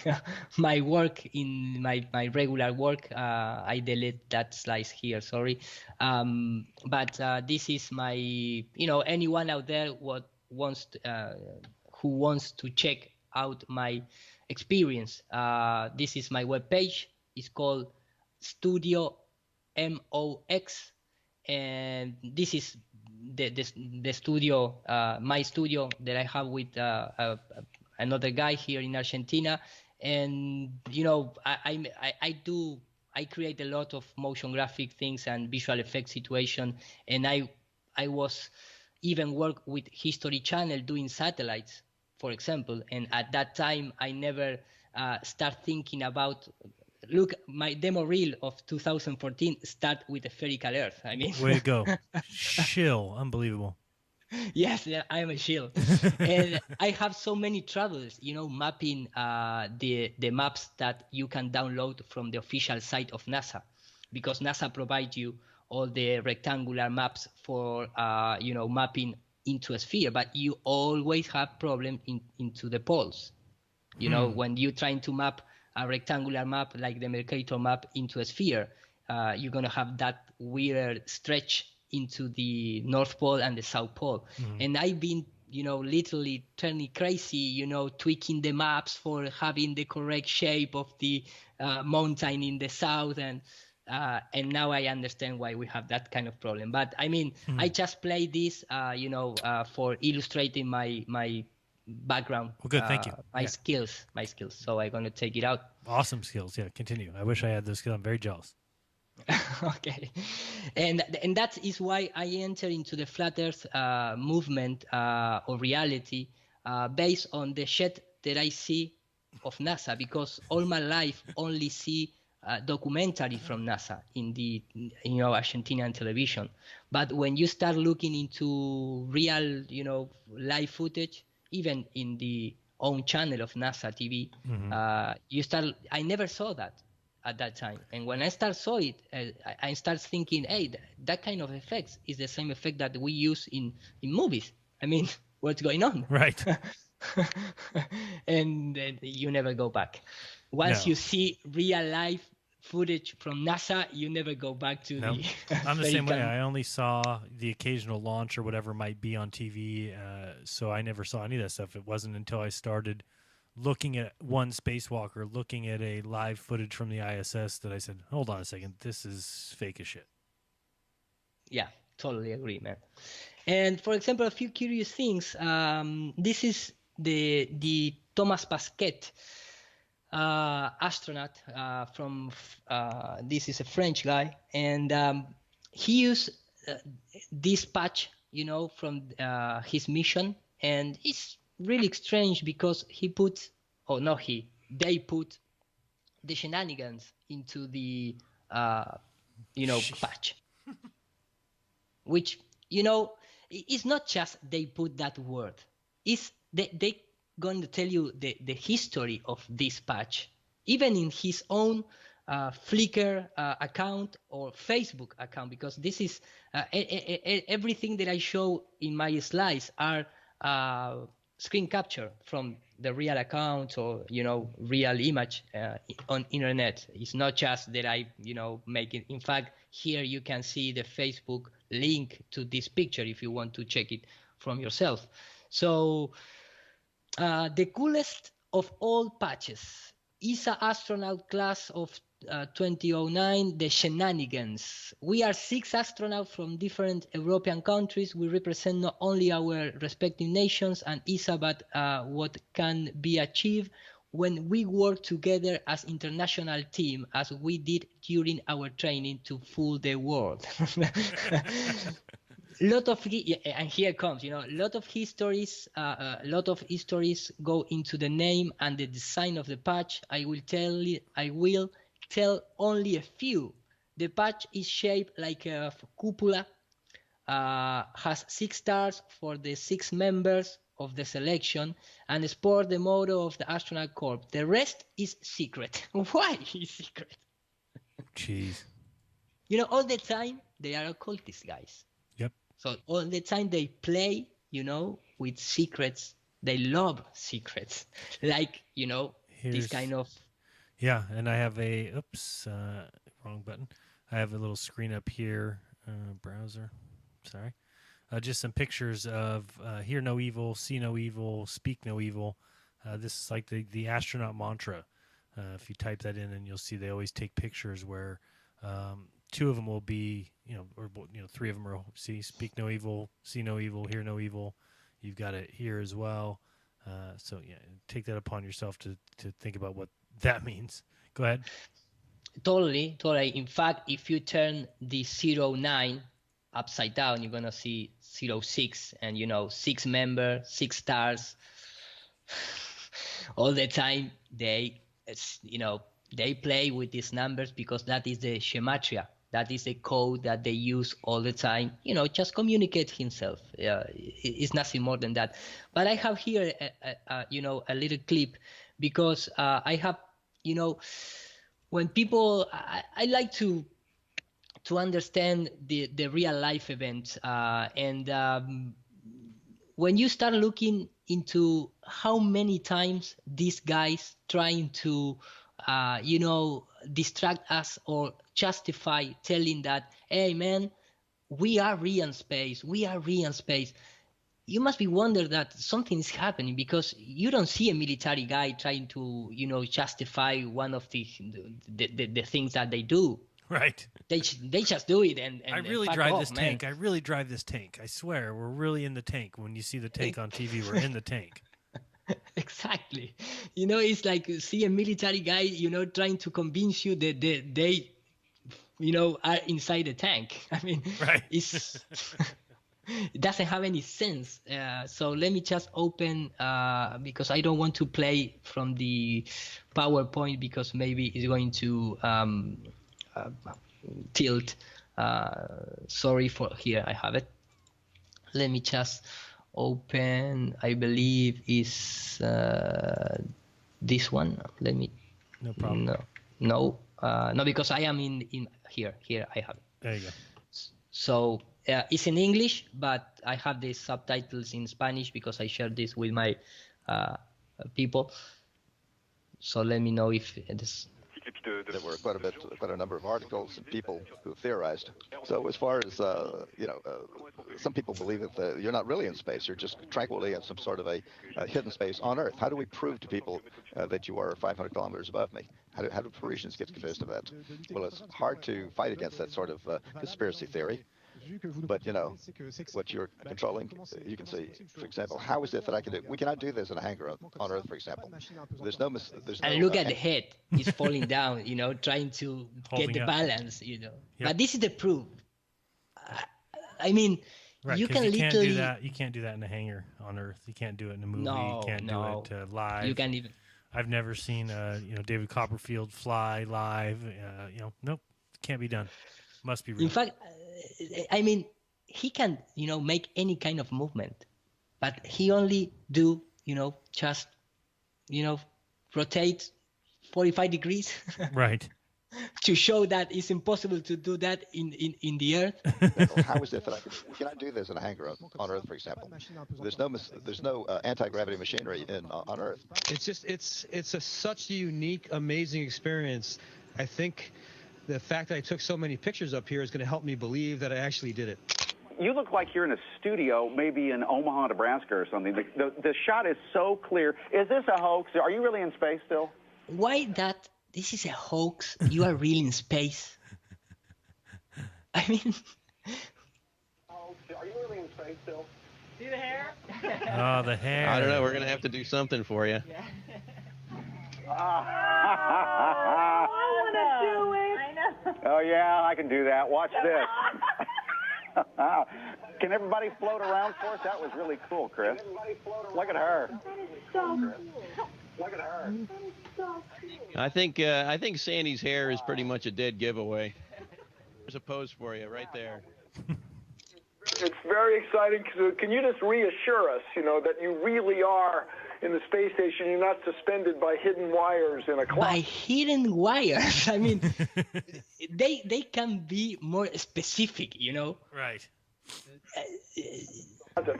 Speaker 1: my work in my regular work. I delete that slice here, sorry. But this is my, anyone out there who wants to check out my experience. This is my webpage. It's called Studio MOX, and this is the studio, my studio that I have with another guy here in Argentina. And I create a lot of motion graphic things and visual effects situation, and I was even work with History Channel doing satellites, for example. And at that time I never start thinking about, look, my demo reel of 2014 start with a spherical Earth. I mean,
Speaker 2: way to go. Shill, unbelievable.
Speaker 1: Yes, I am a shill. And I have so many troubles, mapping the maps that you can download from the official site of NASA, because NASA provides you all the rectangular maps for mapping into a sphere, but you always have problem into the poles. When you're trying to map a rectangular map like the Mercator map into a sphere, you're going to have that weird stretch into the North Pole and the South Pole. Mm-hmm. And I've been, literally turning crazy, tweaking the maps for having the correct shape of the mountain in the south. And now I understand why we have that kind of problem. But I mean, I just play this, for illustrating my background.
Speaker 2: Well, good. Thank you.
Speaker 1: My skills. So I'm going to take it out.
Speaker 2: Awesome skills. Yeah, continue. I wish I had those skills. I'm very jealous.
Speaker 1: Okay, and that is why I enter into the flat Earth movement or reality based on the shit that I see of NASA, because all my life only see documentary from NASA in the Argentinian television. But when you start looking into real live footage, even in the own channel of NASA TV, I never saw that at that time. And when I saw it, I start thinking, hey, that kind of effects is the same effect that we use in movies. I mean, what's going on?
Speaker 2: Right.
Speaker 1: And you never go back. Once you see real life footage from NASA, you never go back to the...
Speaker 2: I'm the same way. I only saw the occasional launch or whatever might be on TV, so I never saw any of that stuff. It wasn't until I started looking at one spacewalk or looking at a live footage from the ISS that I said, hold on a second, this is fake as shit.
Speaker 1: Yeah, totally agree, man. And for example, a few curious things. This is the Thomas Pasquet astronaut from, this is a French guy. And he used this patch, from his mission. And it's really strange because they put the shenanigans into the patch, which it's not just they put that word, it's they going to tell you the history of this patch, even in his own Flickr account or Facebook account, because this is everything that I show in my slides are screen capture from the real account or real image on internet. It's not just that I make it. In fact, here you can see the Facebook link to this picture if you want to check it from yourself. So the coolest of all patches, ESA astronaut class of 2009, the shenanigans. We are 6 astronauts from different European countries. We represent not only our respective nations and ESA, but what can be achieved when we work together as international team, as we did during our training to fool the world. And here comes, a lot of histories go into the name and the design of the patch. I will tell only a few. The patch is shaped like a cupola, has 6 stars for the 6 members of the selection, and sport the motto of the astronaut corps. The rest is secret. Why is secret?
Speaker 2: Jeez.
Speaker 1: All the time they are occultist guys.
Speaker 2: Yep.
Speaker 1: So all the time they play, with secrets. They love secrets, like this kind of.
Speaker 2: Yeah, and I have wrong button. I have a little screen up here, browser. Sorry. Just some pictures of hear no evil, see no evil, speak no evil. This is like the astronaut mantra. If you type that in, and you'll see they always take pictures where 2 of them will be, 3 of them are speak no evil, see no evil, hear no evil. You've got it here as well. So yeah, take that upon yourself to think about what that means. Go ahead. Totally.
Speaker 1: In fact, if you turn the 09 upside down, you're gonna see 06, and 6 members, 6 stars. All the time they play with these numbers because that is the gematria. That is the code that they use all the time. Just communicate himself. It's nothing more than that. But I have here, a little clip because I have, when people, I like to understand the real life events. And when you start looking into how many times these guys trying to, distract us or justify telling that, hey man, we are real space. you must be wondering that something is happening, because you don't see a military guy trying to, justify one of the things that they do.
Speaker 2: Right.
Speaker 1: They just do it and
Speaker 2: I really
Speaker 1: fuck
Speaker 2: drive
Speaker 1: off,
Speaker 2: this
Speaker 1: man.
Speaker 2: tank. I really drive this tank. I swear, we're really in the tank. When you see the tank on TV, we're in the tank.
Speaker 1: Exactly. It's like see a military guy, trying to convince you that they are inside the tank. I mean,
Speaker 2: right.
Speaker 1: It doesn't have any sense. So let me just open, because I don't want to play from the PowerPoint, because maybe it's going to tilt. Sorry for here. I have it. Let me just open. I believe is this one. Let me.
Speaker 2: No problem.
Speaker 1: No, because I am in here. Here I have it.
Speaker 2: There you go.
Speaker 1: So it's in English, but I have the subtitles in Spanish because I shared this with my people. So let me know if this.
Speaker 3: There were quite a number of articles and people who theorized. So as far as some people believe that you're not really in space; you're just tranquilly in some sort of a hidden space on Earth. How do we prove to people that you are 500 kilometers above me? How do Parisians get convinced of that? Well, it's hard to fight against that sort of conspiracy theory. But what you're controlling, you can see, for example, how is it that we cannot do this in a hangar on Earth, for example. There's no.
Speaker 1: And look at the head; it's falling down. Trying to
Speaker 2: Holding
Speaker 1: get the
Speaker 2: up.
Speaker 1: balance.
Speaker 2: Yep.
Speaker 1: But this is the proof. I mean,
Speaker 2: right,
Speaker 1: you can
Speaker 2: literally
Speaker 1: can't
Speaker 2: do that. You can't do that in a hangar on Earth. You can't do it in a movie.
Speaker 1: No,
Speaker 2: you can't
Speaker 1: no.
Speaker 2: do it live.
Speaker 1: You can't even.
Speaker 2: I've never seen David Copperfield fly live. Nope, can't be done. Must be real.
Speaker 1: In fact, I mean, he can make any kind of movement, but he only do just rotate 45 degrees.
Speaker 2: Right.
Speaker 1: To show that it's impossible to do that in the Earth.
Speaker 3: How is it that we cannot do this in a hangar on Earth, for example? There's no anti-gravity machinery on Earth.
Speaker 4: It's such a unique, amazing experience. I think the fact that I took so many pictures up here is going to help me believe that I actually did it.
Speaker 5: You look like you're in a studio, maybe in Omaha, Nebraska or something. The shot is so clear. Is this a hoax? Are you really in space still?
Speaker 1: Why that? This is a hoax. You are really in space. I mean...
Speaker 5: Are you really in space still?
Speaker 6: See the hair?
Speaker 2: Oh, the hair.
Speaker 7: I don't know. We're going to have to do something for you.
Speaker 6: Yeah.
Speaker 5: I
Speaker 6: want to do it. I know.
Speaker 5: Oh, yeah, I can do that. Watch this. Can everybody float around for us? That was really cool, Chris. Look at her.
Speaker 6: That is so cool.
Speaker 5: Look at her.
Speaker 6: That is so cool.
Speaker 7: I think Sandy's hair is pretty much a dead giveaway. There's a pose for you right there.
Speaker 8: It's very exciting. Can you just reassure us, that you really are in the space station? You're not suspended by hidden wires in a closet.
Speaker 1: By hidden wires? I mean, they can be more specific,
Speaker 2: Right.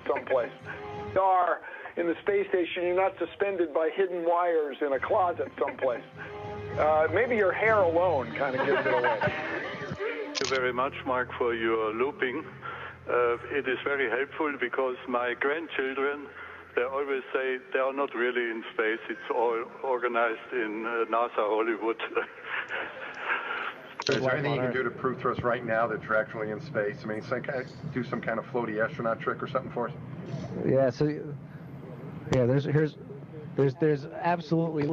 Speaker 8: Someplace. You are in the space station. You're not suspended by hidden wires in a closet someplace. Maybe your hair alone kind of gives it away.
Speaker 9: Thank you very much, Mark, for your looping. It is very helpful because my grandchildren, they always say they are not really in space. It's all organized in NASA Hollywood.
Speaker 10: Is there anything you can do to prove to us right now that you're actually in space? I mean, do some kind of floaty astronaut trick or something for us?
Speaker 11: Yeah. So, yeah. There's absolutely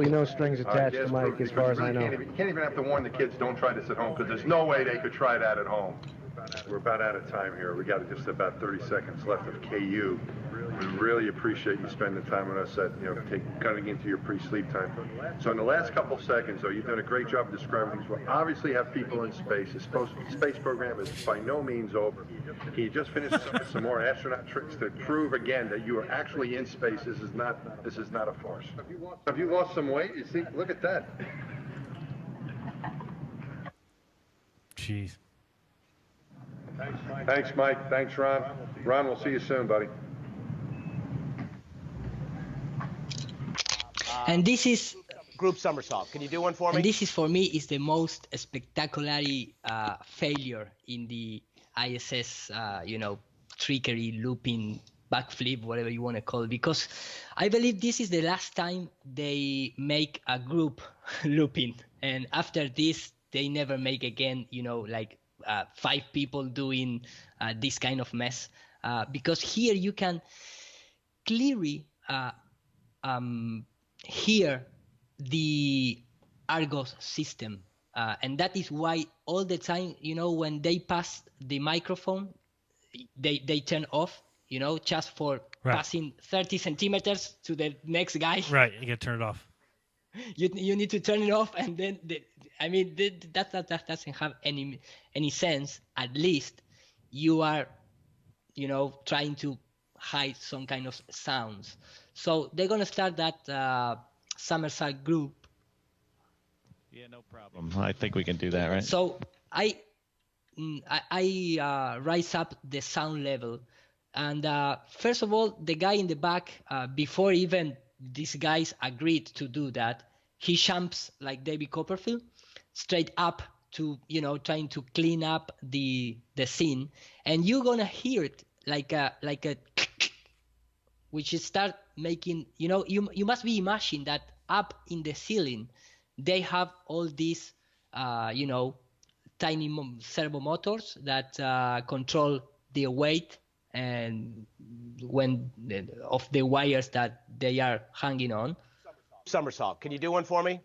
Speaker 11: no strings attached to Mike, as far as I know.
Speaker 10: You can't even have to warn the kids, don't try this at home, because there's no way they could try that at home. We're about out of time here. We got just about 30 seconds left of KU. We really appreciate you spending time with us at, cutting into your pre-sleep time. So in the last couple seconds, though, you've done a great job of describing things. We obviously have people in space. The space program is by no means over. Can you just finish some more astronaut tricks to prove again that you are actually in space? This is not a farce. Have you lost some weight? You see, look at that.
Speaker 2: Jeez.
Speaker 10: Thanks, Mike. Thanks, Ron. Ron, we'll see you soon, buddy.
Speaker 1: And this is
Speaker 12: group somersault. Can you do one for me?
Speaker 1: And this is, for me, is the most spectacular failure in the ISS, trickery, looping, backflip, whatever you want to call it, because I believe this is the last time they make a group looping, and after this they never make again, like 5 people doing this kind of mess, because here you can clearly hear the Argos system, and that is why all the time, when they pass the microphone, they turn off, just for passing 30 centimeters to the next guy.
Speaker 2: Right, you get to turn it off.
Speaker 1: You need to turn it off, and then that doesn't have any sense. At least you are, trying to hide some kind of sounds. So they're gonna start that somersault group.
Speaker 7: Yeah, no problem. I think we can do that, right?
Speaker 1: So I rise up the sound level, and first of all, the guy in the back, before even these guys agreed to do that, he jumps like David Copperfield straight up to, trying to clean up the scene, and you're gonna hear it like a which start making, you must be imagining that up in the ceiling they have all these tiny servo motors that control the weight and of the wires that they are hanging on.
Speaker 12: Somersault. Can you do one for me?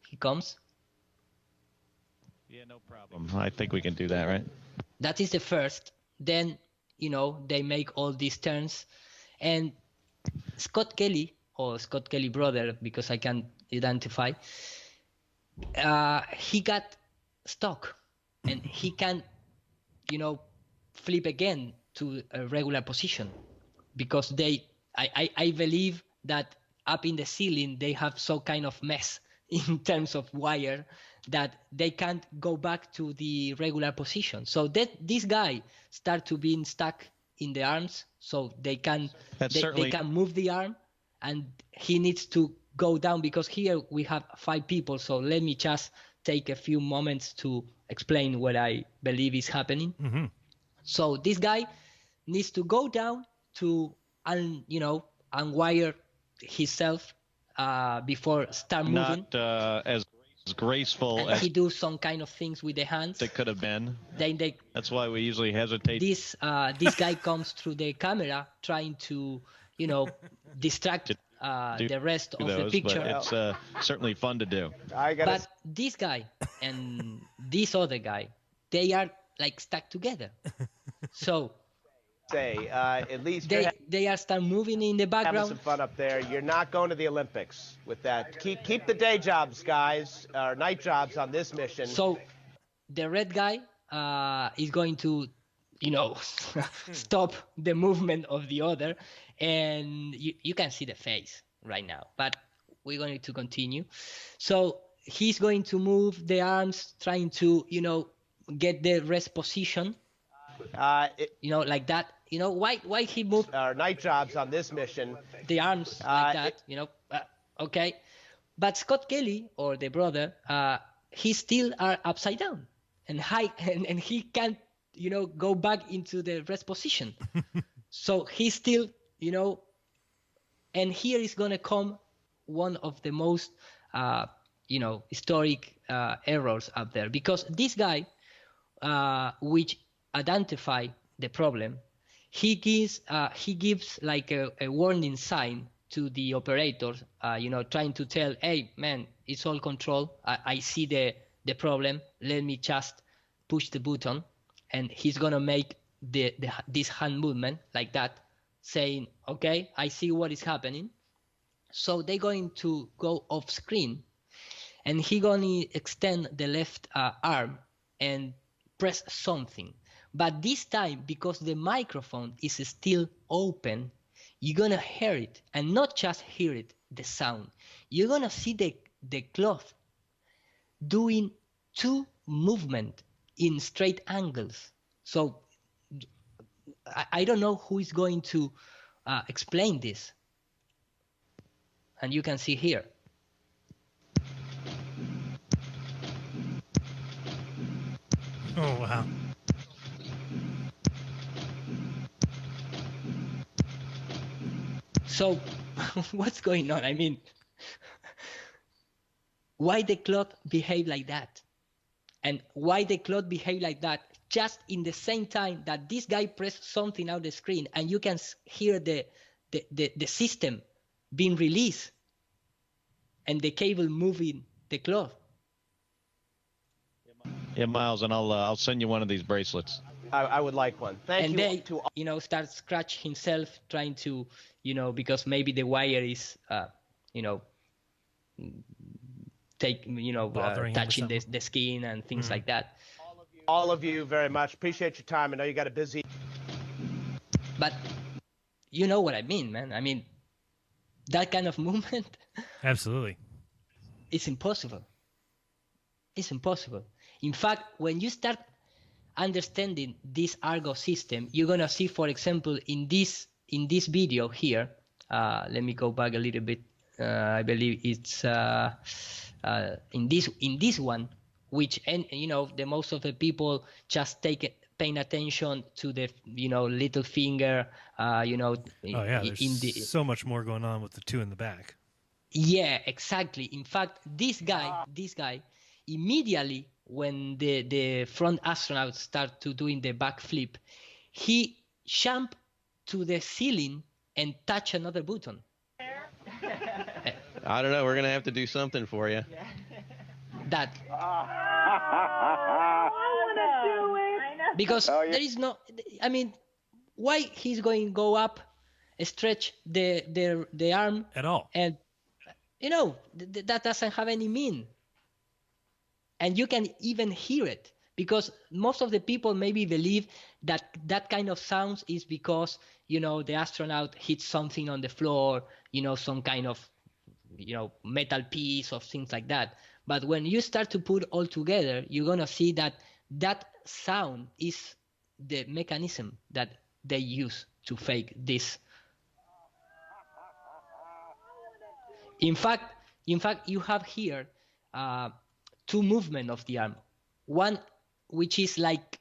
Speaker 1: He comes.
Speaker 7: Yeah, no problem. I think we can do that, right?
Speaker 1: That is the first. Then, they make all these turns, and Scott Kelly, or Scott Kelly brother, because I can identify, he got stuck, and he can, flip again to a regular position, because I believe that up in the ceiling they have some kind of mess in terms of wire that they can't go back to the regular position. So this guy start to being stuck in the arms, so they can move the arm, and he needs to go down, because here we have 5 people. So let me just take a few moments to explain what I believe is happening.
Speaker 2: Mm-hmm. So
Speaker 1: this guy needs to go down to unwire himself before start moving.
Speaker 7: Not as graceful
Speaker 1: and
Speaker 7: as
Speaker 1: he do some kind of things with the hands.
Speaker 7: It could have been.
Speaker 1: Then
Speaker 7: that's why we usually hesitate.
Speaker 1: This guy comes through the camera trying to distract the rest of the picture.
Speaker 7: But it's certainly fun to do.
Speaker 1: But this guy and this other guy, they are like stuck together. So
Speaker 12: at least
Speaker 1: they are start moving in the background.
Speaker 12: Having some fun up there. You're not going to the Olympics with that. Keep the day jobs, guys, or night jobs on this mission.
Speaker 1: So the red guy is going to, stop the movement of the other, and you can see the face right now. But we're going to continue. So he's going to move the arms, trying to, get the rest position. Like that. Why he moved
Speaker 12: our night jobs on this mission?
Speaker 1: The arms like that. Okay. But Scott Kelly, or the brother, he still are upside down and high, and he can't, go back into the rest position. So he's still, and here is gonna come one of the most, historic errors up there, because this guy, which identify the problem, he gives like a warning sign to the operators, trying to tell, hey man, it's all control. I see the problem. Let me just push the button, and he's gonna make this hand movement like that, saying, okay, I see what is happening. So they're going to go off screen, and he's gonna extend the left arm and press something. But this time, because the microphone is still open, you're gonna hear it, and not just hear it, the sound. You're gonna see the cloth doing 2 movements in straight angles. So I don't know who is going to explain this. And you can see here.
Speaker 2: Oh, wow.
Speaker 1: So what's going on? I mean, why the cloth behave like that? And why the cloth behave like that just in the same time that this guy pressed something out the screen and you can hear the system being released and the cable moving the cloth.
Speaker 7: Yeah, Miles, and I'll send you one of these bracelets.
Speaker 12: I would like one. Thank you.
Speaker 1: And they, start scratch himself trying to, because maybe the wire is, touching the skin and things like that.
Speaker 12: All of you very much. Appreciate your time. I know you got a busy.
Speaker 1: But you know what I mean, man. I mean, that kind of movement.
Speaker 2: Absolutely.
Speaker 1: It's impossible. It's impossible. In fact, when you start understanding this Argo system, you're gonna see, for example, in this video here. Let me go back a little bit. I believe it's in this one, which the most of the people just paying attention to the little finger.
Speaker 2: There's so much more going on with the two in the back.
Speaker 1: Yeah, exactly. In fact, this guy, immediately when the front astronauts start to doing the backflip, he jumped to the ceiling and touch another button.
Speaker 7: I don't know. We're gonna have to do something for you.
Speaker 1: That.
Speaker 6: I want to do it. I know.
Speaker 1: Because there is no. I mean, why he's going to go up, stretch the arm
Speaker 2: at all,
Speaker 1: and that doesn't have any meaning. And you can even hear it, because most of the people maybe believe that kind of sounds is because, the astronaut hits something on the floor, some kind of, metal piece or things like that. But when you start to put all together, you're going to see that sound is the mechanism that they use to fake this. In fact, you have here two movements of the arm. One which is like,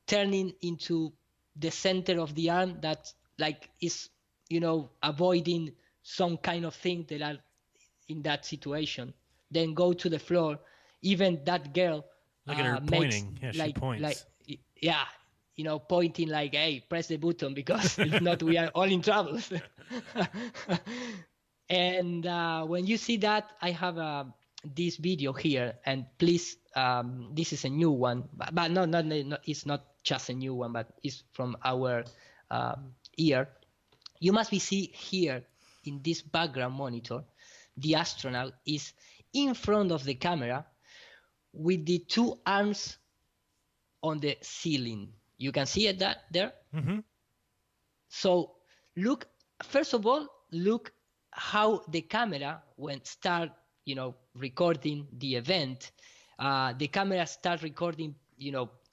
Speaker 1: turning into the center of the arm that like is, avoiding some kind of thing that are in that situation. Then go to the floor. Even that girl
Speaker 2: look at her pointing. Yeah, she points.
Speaker 1: Pointing like, hey, press the button, because if not, we are all in trouble. And when you see that, I have this video here, and please, this is a new one, but no, it's not just a new one, but it's from our year. You must be see here in this background monitor, the astronaut is in front of the camera with the two arms on the ceiling. You can see it there.
Speaker 2: Mm-hmm.
Speaker 1: So first of all, look how the camera, when start, recording the event, the camera start recording,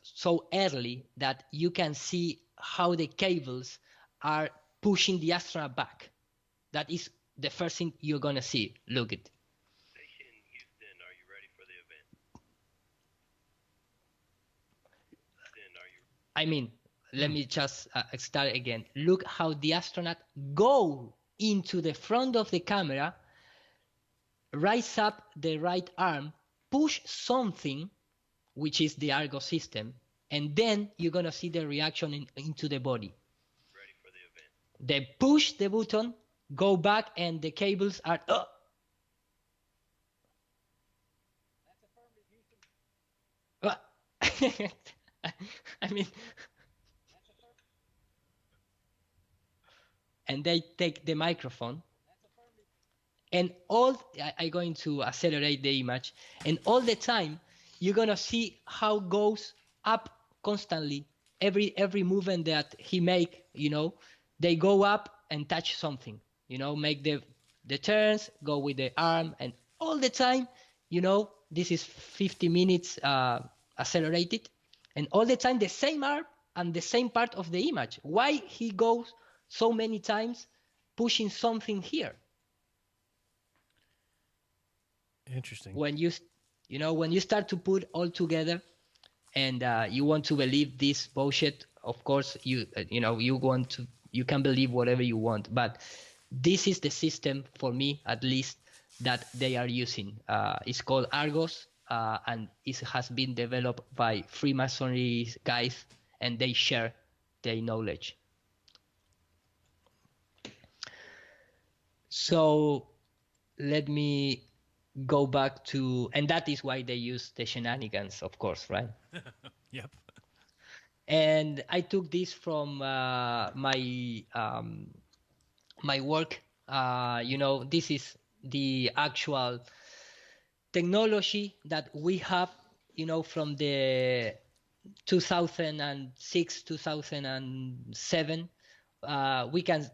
Speaker 1: so early that you can see how the cables are pushing the astronaut back. That is the first thing you're going to see. Look it.
Speaker 13: Station Houston, are you ready for the event? Houston, are you...
Speaker 1: I mean, let me just start again. Look how the astronaut go into the front of the camera, rise up the right arm, push something, which is the Argo system, and then you're going to see the reaction into the body.
Speaker 13: Ready for the event.
Speaker 1: They push the button, go back, and the cables are up. I mean, and they take the microphone, and I'm going to accelerate the image, and all the time you're gonna see how it goes up constantly. Every movement that he make, they go up and touch something, make the turns, go with the arm, and all the time, this is 50 minutes accelerated, and all the time the same arm and the same part of the image. Why he goes so many times pushing something here?
Speaker 2: Interesting.
Speaker 1: When you start to put all together, and you want to believe this bullshit, of course you can believe whatever you want, but this is the system, for me at least, that they are using. It's called Argos, and it has been developed by Freemasonry guys, and they share their knowledge. So let me go back to, and that is why they use the shenanigans, of course, right?
Speaker 2: Yep.
Speaker 1: And I took this from my work. This is the actual technology that we have, from the 2006, 2007. We can,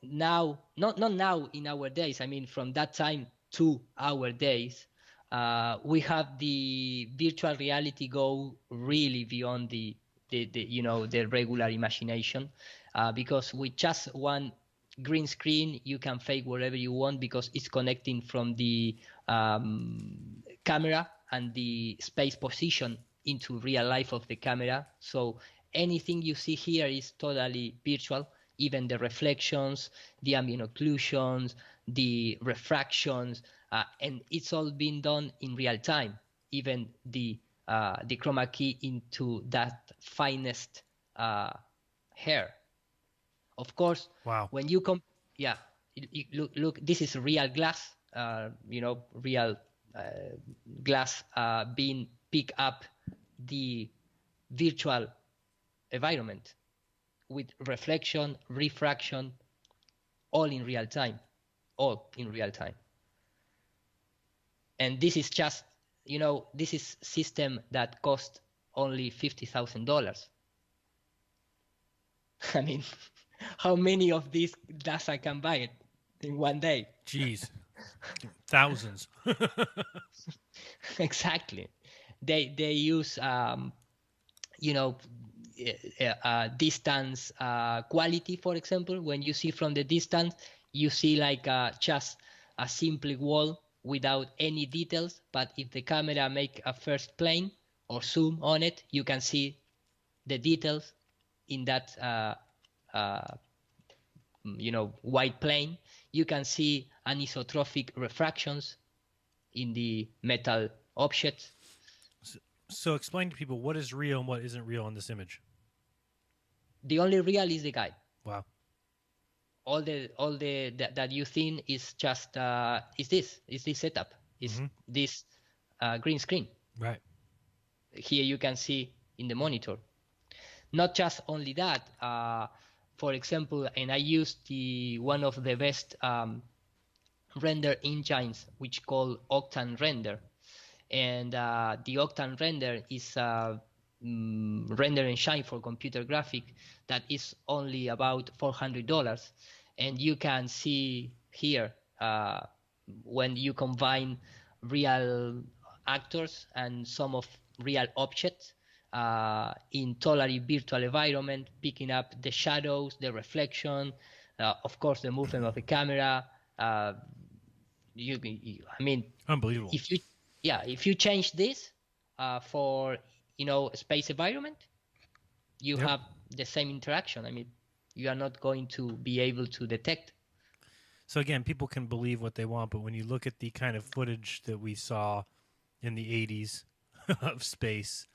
Speaker 1: now, not now in our days, I mean, from that time to our days, we have the virtual reality go really beyond the regular imagination, because with just one green screen, you can fake whatever you want, because it's connecting from the camera and the space position into real life of the camera. So anything you see here is totally virtual, even the reflections, the ambient occlusions, the refractions, and it's all being done in real time, even the chroma key into that finest hair. Of course,
Speaker 2: wow.
Speaker 1: When you look, this is real glass, real glass being pick up the virtual environment with reflection, refraction, all in real time. And this is just, this is system that cost only $50,000. I mean, how many of these NASA can buy it in one day?
Speaker 2: Jeez, thousands.
Speaker 1: Exactly. They use distance quality. For example, when you see from the distance, you see like just a simple wall without any details. But if the camera make a first plane or zoom on it, you can see the details in that white plane. You can see anisotropic refractions in the metal objects.
Speaker 2: So explain to people what is real and what isn't real in this image.
Speaker 1: The only real is the guy.
Speaker 2: Wow.
Speaker 1: All the that you think is just is this setup, is this green screen.
Speaker 2: Right.
Speaker 1: Here you can see in the monitor. Not just only that, for example, and I used one of the best render engines, which called Octane Render, and the Octane Render is render engine for computer graphic that is only about $400, and you can see here when you combine real actors and some of real objects in totally virtual environment, picking up the shadows, the reflection, of course the movement of the camera. I mean,
Speaker 2: unbelievable.
Speaker 1: If you change this for space environment, you have the same interaction. I mean, you are not going to be able to detect.
Speaker 2: So again, people can believe what they want, but when you look at the kind of footage that we saw in the 80s of space,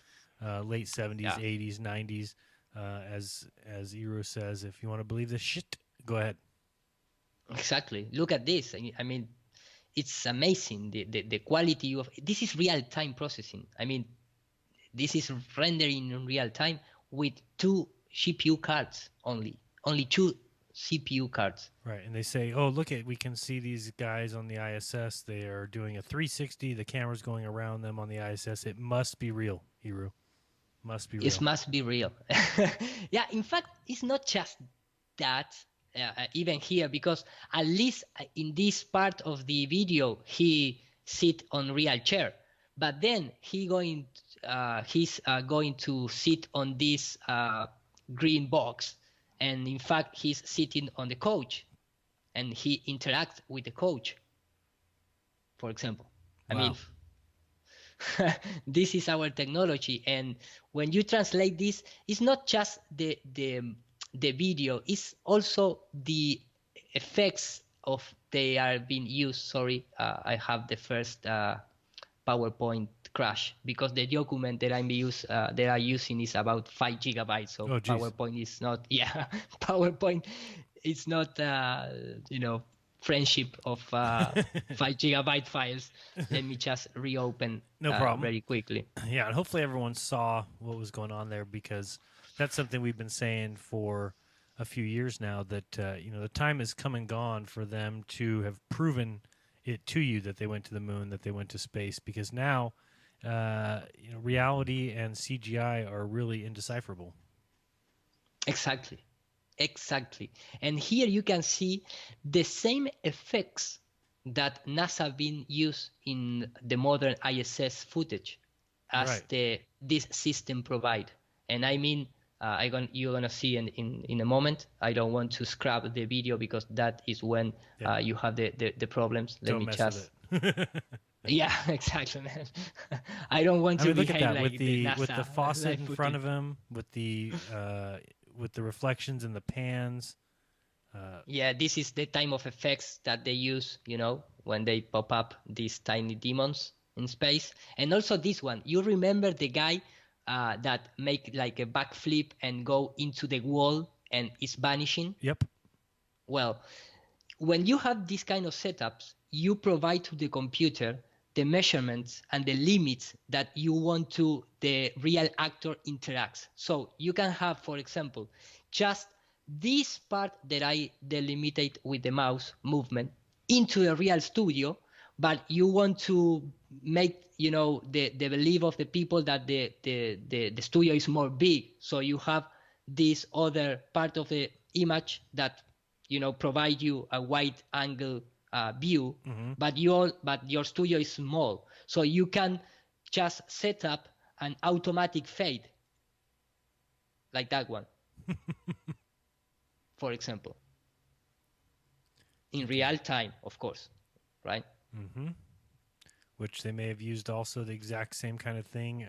Speaker 2: late 70s, 80s, 90s, as Iro says, if you want to believe this shit, go ahead.
Speaker 1: Exactly. Look at this. I mean, it's amazing. The quality of this is real-time processing. I mean, this is rendering in real time with 2 GPU cards only 2 CPU cards.
Speaker 2: Right, and they say, oh, look we can see these guys on the ISS. They are doing a 360. The camera's going around them on the ISS. It must be real, Hiru. Must be real.
Speaker 1: It must be real. Yeah, in fact, it's not just that. Even here, because at least in this part of the video, he sit on real chair, but then he's going to sit on this green box, and in fact he's sitting on the couch, and he interacts with the couch, for example. Wow. I mean, this is our technology, and when you translate this, it's not just the video, is also the effects of they are being used. Sorry, I have the first PowerPoint crash because the document that they are using is about 5 gigabytes. So PowerPoint is not. Yeah, PowerPoint is not. Friendship of 5 gigabyte files. Let me just reopen
Speaker 2: no problem.
Speaker 1: Very quickly.
Speaker 2: Yeah, and hopefully everyone saw what was going on there, because that's something we've been saying for a few years now, that the time has come and gone for them to have proven it to you that they went to the moon, that they went to space, because now reality and CGI are really indecipherable.
Speaker 1: Exactly. And here you can see the same effects that NASA been used in the modern ISS footage as this system provide. And I mean, you're gonna see in a moment. I don't want to scrap the video because that is when you have the problems. Let me just. Yeah, exactly, man. I don't want to
Speaker 2: look at that
Speaker 1: like
Speaker 2: with the faucet in
Speaker 1: footage.
Speaker 2: front of him, with the reflections and the pans.
Speaker 1: Yeah, this is the time of effects that they use, when they pop up these tiny demons in space. And also this one, you remember the guy that make like a backflip and go into the wall and is vanishing?
Speaker 2: Yep.
Speaker 1: Well, when you have these kind of setups, you provide to the computer the measurements and the limits that you want the real actor interacts. So you can have, for example, just this part that I delimited with the mouse movement into a real studio, but you want to make the belief of the people that the studio is more big. So you have this other part of the image that provide you a wide angle view, but your studio is small, so you can just set up an automatic fade like that one. For example, in real time, of course, right?
Speaker 2: Which they may have used also the exact same kind of thing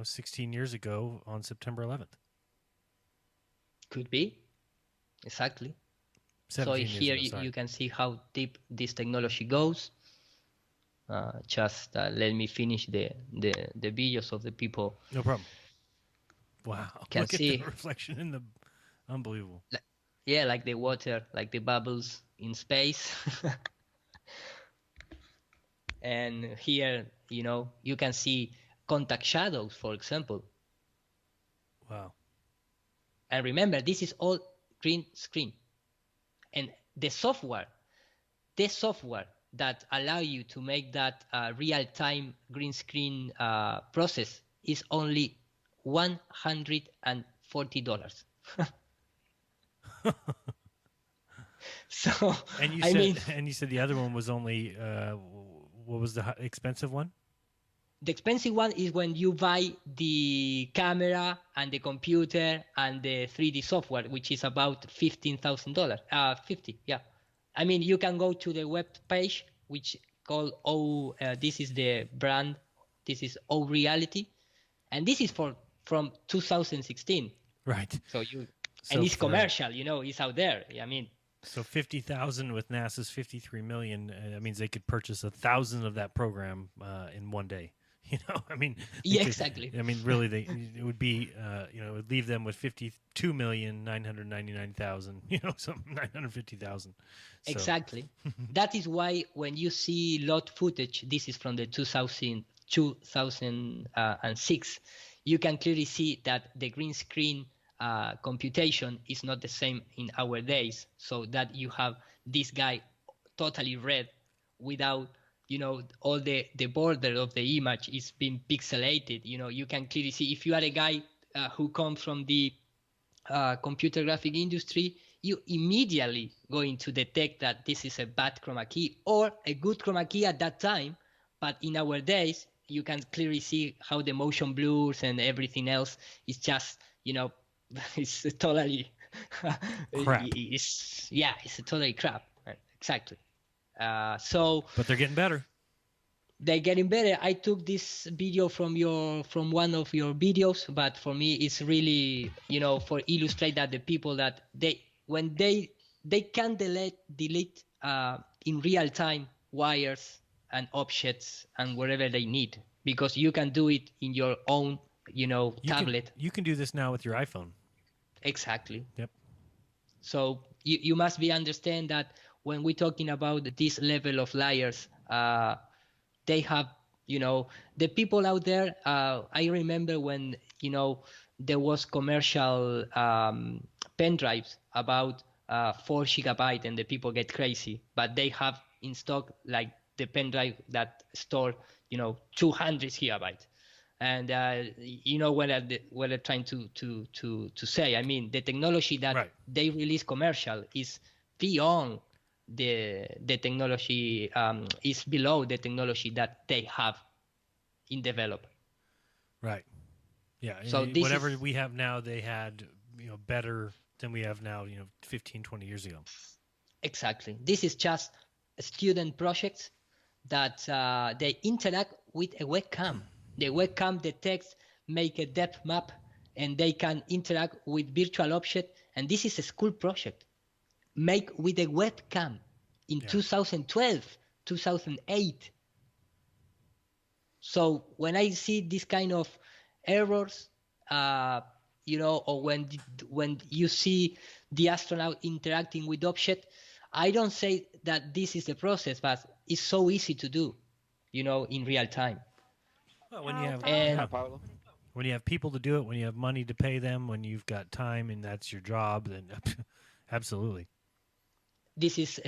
Speaker 2: 16 years ago on September 11th.
Speaker 1: Could be. Exactly. So here you can see how deep this technology goes. Just let me finish the videos of the people.
Speaker 2: No problem. Wow.
Speaker 1: Look
Speaker 2: at the reflection in the... Unbelievable.
Speaker 1: Yeah, like the water, like the bubbles in space. And here, you can see contact shadows, for example.
Speaker 2: Wow.
Speaker 1: And remember, this is all green screen. And the software that allow you to make that real-time green screen process is only $140. So,
Speaker 2: and you said the other one was only what was the expensive one?
Speaker 1: The expensive one is when you buy the camera and the computer and the 3D software, which is about $15,000. 50, yeah. I mean, you can go to the web page, which called this is the brand. This is O Reality, and this is from 2016.
Speaker 2: Right.
Speaker 1: And it's commercial, it's out there. I mean.
Speaker 2: So 50,000 with NASA's 53 million. That means they could purchase 1,000 of that program in one day.
Speaker 1: Exactly.
Speaker 2: I mean, really, it would be, it would leave them with 52,999,000. Something 950,000. So.
Speaker 1: Exactly. That is why when you see lot footage, this is from the 2006, you can clearly see that the green screen computation is not the same in our days. So that you have this guy totally red without. All the border of the image is being pixelated. You can clearly see if you are a guy who comes from the computer graphic industry, you immediately going to detect that this is a bad chroma key or a good chroma key at that time. But in our days, you can clearly see how the motion blurs and everything else is just, it's totally
Speaker 2: crap.
Speaker 1: It's totally crap. Right? Exactly.
Speaker 2: But they're getting better.
Speaker 1: They're getting better. I took this video from one of your videos, but for me it's really for illustrate that the people that when they they can delete in real time wires and objects and wherever they need, because you can do it in your own, tablet.
Speaker 2: You can do this now with your iPhone.
Speaker 1: Exactly.
Speaker 2: Yep.
Speaker 1: So you must understand that when we're talking about this level of liars, they have, the people out there. I remember when, there was commercial pen drives about 4 gigabyte, and the people get crazy, but they have in stock like the pen drive that store, 200 gigabytes. And what I'm trying to say. I mean, the technology that they release commercial is beyond the technology, is below the technology that they have in develop.
Speaker 2: Right. Yeah.
Speaker 1: So
Speaker 2: whatever we have now, they had better than we have now. 15, 20 years ago.
Speaker 1: Exactly. This is just student projects that they interact with a webcam. The webcam detects, make a depth map, and they can interact with virtual object. And this is a school project make with a webcam in 2012, 2008. So when I see this kind of errors, or when you see the astronaut interacting with object, I don't say that this is the process, but it's so easy to do, in real time.
Speaker 2: Well, when you have when you have people to do it, when you have money to pay them, when you've got time and that's your job, then absolutely.
Speaker 1: This is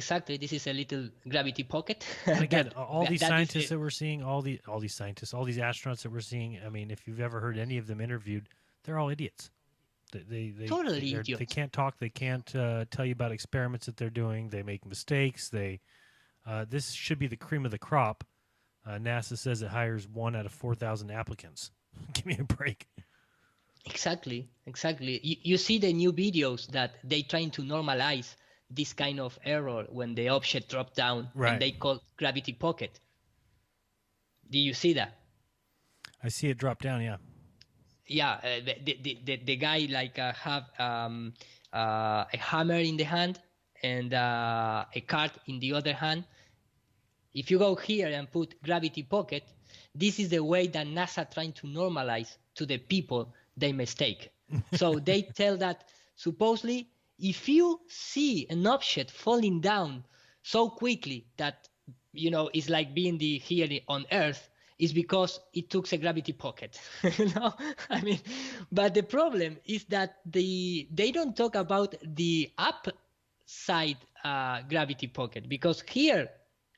Speaker 1: a little gravity pocket.
Speaker 2: And again, all these scientists that we're seeing, all these scientists, all these astronauts that we're seeing. I mean, if you've ever heard any of them interviewed, they're all idiots. They
Speaker 1: totally idiots.
Speaker 2: They can't talk. They can't tell you about experiments that they're doing. They make mistakes. This should be the cream of the crop. NASA says it hires 1 out of 4,000 applicants. Give me a break.
Speaker 1: Exactly. You see the new videos that they trying to normalize this kind of error when the object drop down, and they call gravity pocket. Do you see that?
Speaker 2: I see it drop down. Yeah.
Speaker 1: Yeah. The guy have a hammer in the hand and a card in the other hand. If you go here and put gravity pocket, this is the way that NASA trying to normalize to the people they mistake. So they tell that supposedly if you see an object falling down so quickly that, it's like being here on Earth, is because it took a gravity pocket. I mean, but the problem is that they don't talk about the upside gravity pocket, because here,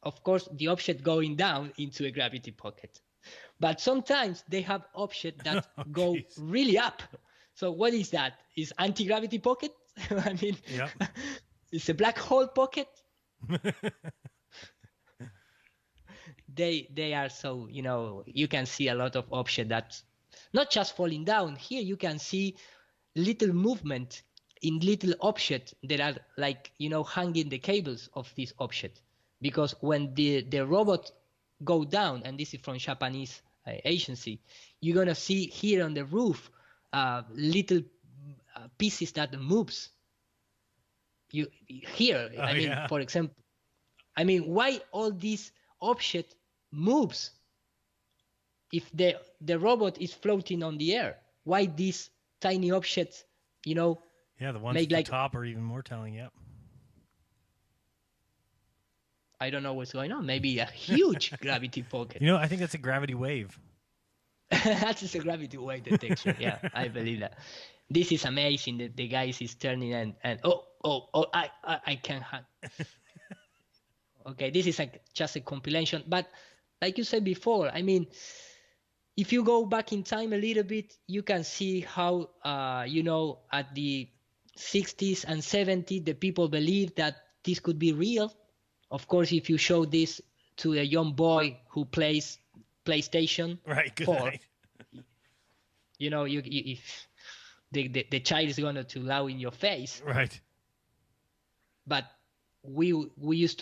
Speaker 1: of course, the object going down into a gravity pocket. But sometimes they have objects that go really up. So what is that? Is anti-gravity pocket? I mean, it's a black hole pocket. They are so, you can see a lot of objects that's not just falling down. Here you can see little movement in little objects that are hanging the cables of this object. Because when the robot go down, and this is from Japanese agency, you're going to see here on the roof little pieces that moves. For example, why all these object moves if the robot is floating on the air? Why these tiny objects,
Speaker 2: the ones at the top are even more telling. Yep.
Speaker 1: I don't know what's going on. Maybe a huge gravity pocket.
Speaker 2: I think that's a gravity wave.
Speaker 1: That's just a gravity wave detection. Yeah, I believe that. This is amazing that the guys is turning and I can't hang. Okay, this is just a compilation. But like you said before, if you go back in time a little bit, you can see how, at the 60s and 70s, the people believed that this could be real. Of course, if you show this to a young boy who plays PlayStation 4, if the child is going to laugh in your face.
Speaker 2: Right.
Speaker 1: But we used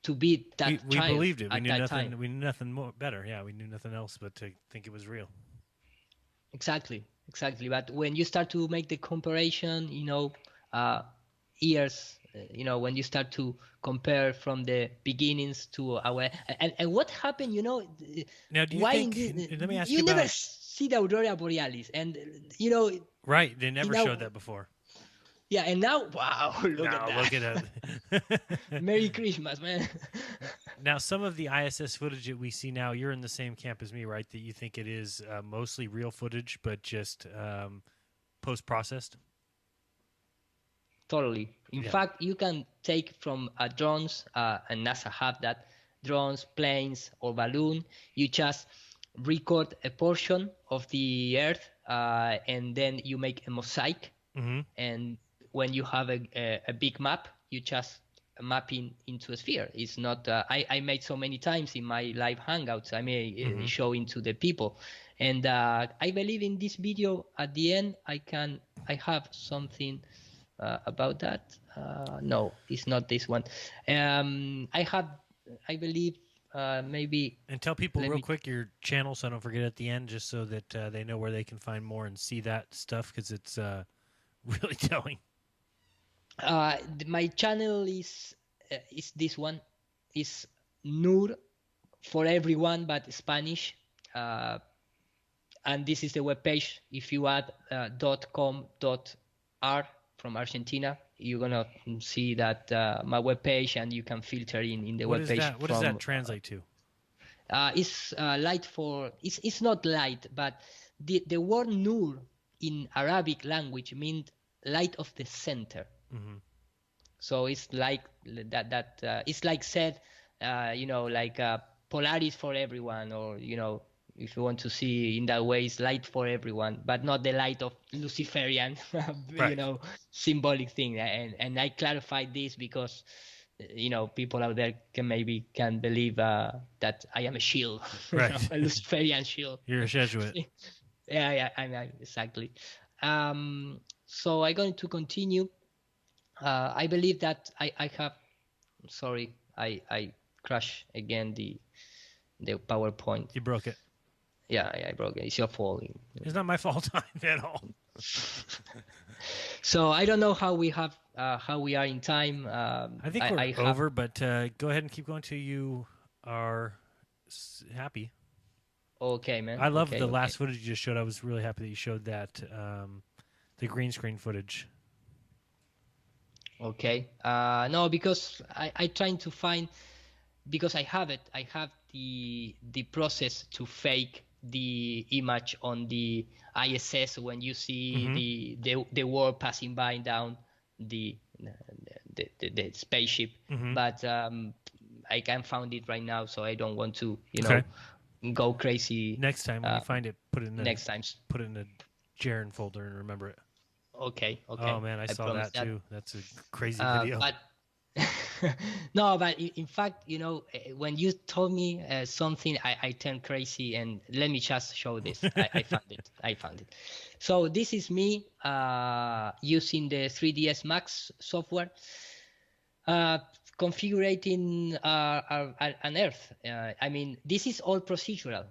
Speaker 1: to be that
Speaker 2: we
Speaker 1: child.
Speaker 2: We believed it.
Speaker 1: We knew nothing.
Speaker 2: We knew nothing more better. Yeah, we knew nothing else but to think it was real.
Speaker 1: Exactly. But when you start to make the comparison, years when you start to compare from the beginnings to our and what happened,
Speaker 2: now do you
Speaker 1: why
Speaker 2: think, let me ask
Speaker 1: you
Speaker 2: you
Speaker 1: never
Speaker 2: about,
Speaker 1: see the aurora borealis, and
Speaker 2: right, they never showed that before.
Speaker 1: Yeah, and now, wow, look at that.
Speaker 2: Look at that.
Speaker 1: Merry Christmas, man.
Speaker 2: Now, some of the ISS footage that we see now, you're in the same camp as me, right? That you think it is mostly real footage, but just post-processed?
Speaker 1: Totally. In fact, you can take from drones, and NASA have that, drones, planes, or balloon. You just record a portion of the Earth, and then you make a mosaic.
Speaker 2: Mm-hmm.
Speaker 1: And when you have a big map, you just mapping into a sphere. It's not. I made so many times in my live hangouts. I may showing to the people, and I believe in this video at the end I have something about that. No, it's not this one. I believe maybe.
Speaker 2: And tell people real quick your channel, so I don't forget at the end, just so that they know where they can find more and see that stuff, because it's really telling.
Speaker 1: My channel is this one. Is Nur for everyone, but Spanish. And this is the webpage. If you add .com.ar from Argentina, you're gonna see that my webpage, and you can filter in the webpage.
Speaker 2: What does that translate to?
Speaker 1: It's light for. It's not light, but the word Nur in Arabic language means light of the center.
Speaker 2: Mm-hmm.
Speaker 1: So it's like that. It's like said, like Polaris for everyone, or if you want to see in that way, it's light for everyone, but not the light of Luciferian,
Speaker 2: right.
Speaker 1: Symbolic thing. And I clarified this because, people out there can believe that I am a shield,
Speaker 2: right?
Speaker 1: A Luciferian shield.
Speaker 2: You're a Jesuit.
Speaker 1: Yeah, I'm exactly. So I'm going to continue. I believe that I have. Sorry, I crashed again the PowerPoint.
Speaker 2: You broke it.
Speaker 1: Yeah, I broke it. It's your fault.
Speaker 2: It's not my fault at all.
Speaker 1: So I don't know how we are in time.
Speaker 2: I think we're over, but go ahead and keep going till you are happy.
Speaker 1: Okay, man.
Speaker 2: I love the last footage you just showed. I was really happy that you showed that, the green screen footage.
Speaker 1: Okay. No, because I trying to find, because I have it. I have the process to fake the image on the ISS when you see the world passing by down the spaceship. But I can't find it right now, so I don't want to go crazy.
Speaker 2: Next time when you find it, put it in put it in a Jaren folder and remember it.
Speaker 1: Okay.
Speaker 2: Oh man, I saw that too. That's a crazy video.
Speaker 1: But no, but in fact, when you told me something, I turned crazy, and let me just show this. I found it. So this is me using the 3ds Max software, configuring an Earth. I mean, this is all procedural.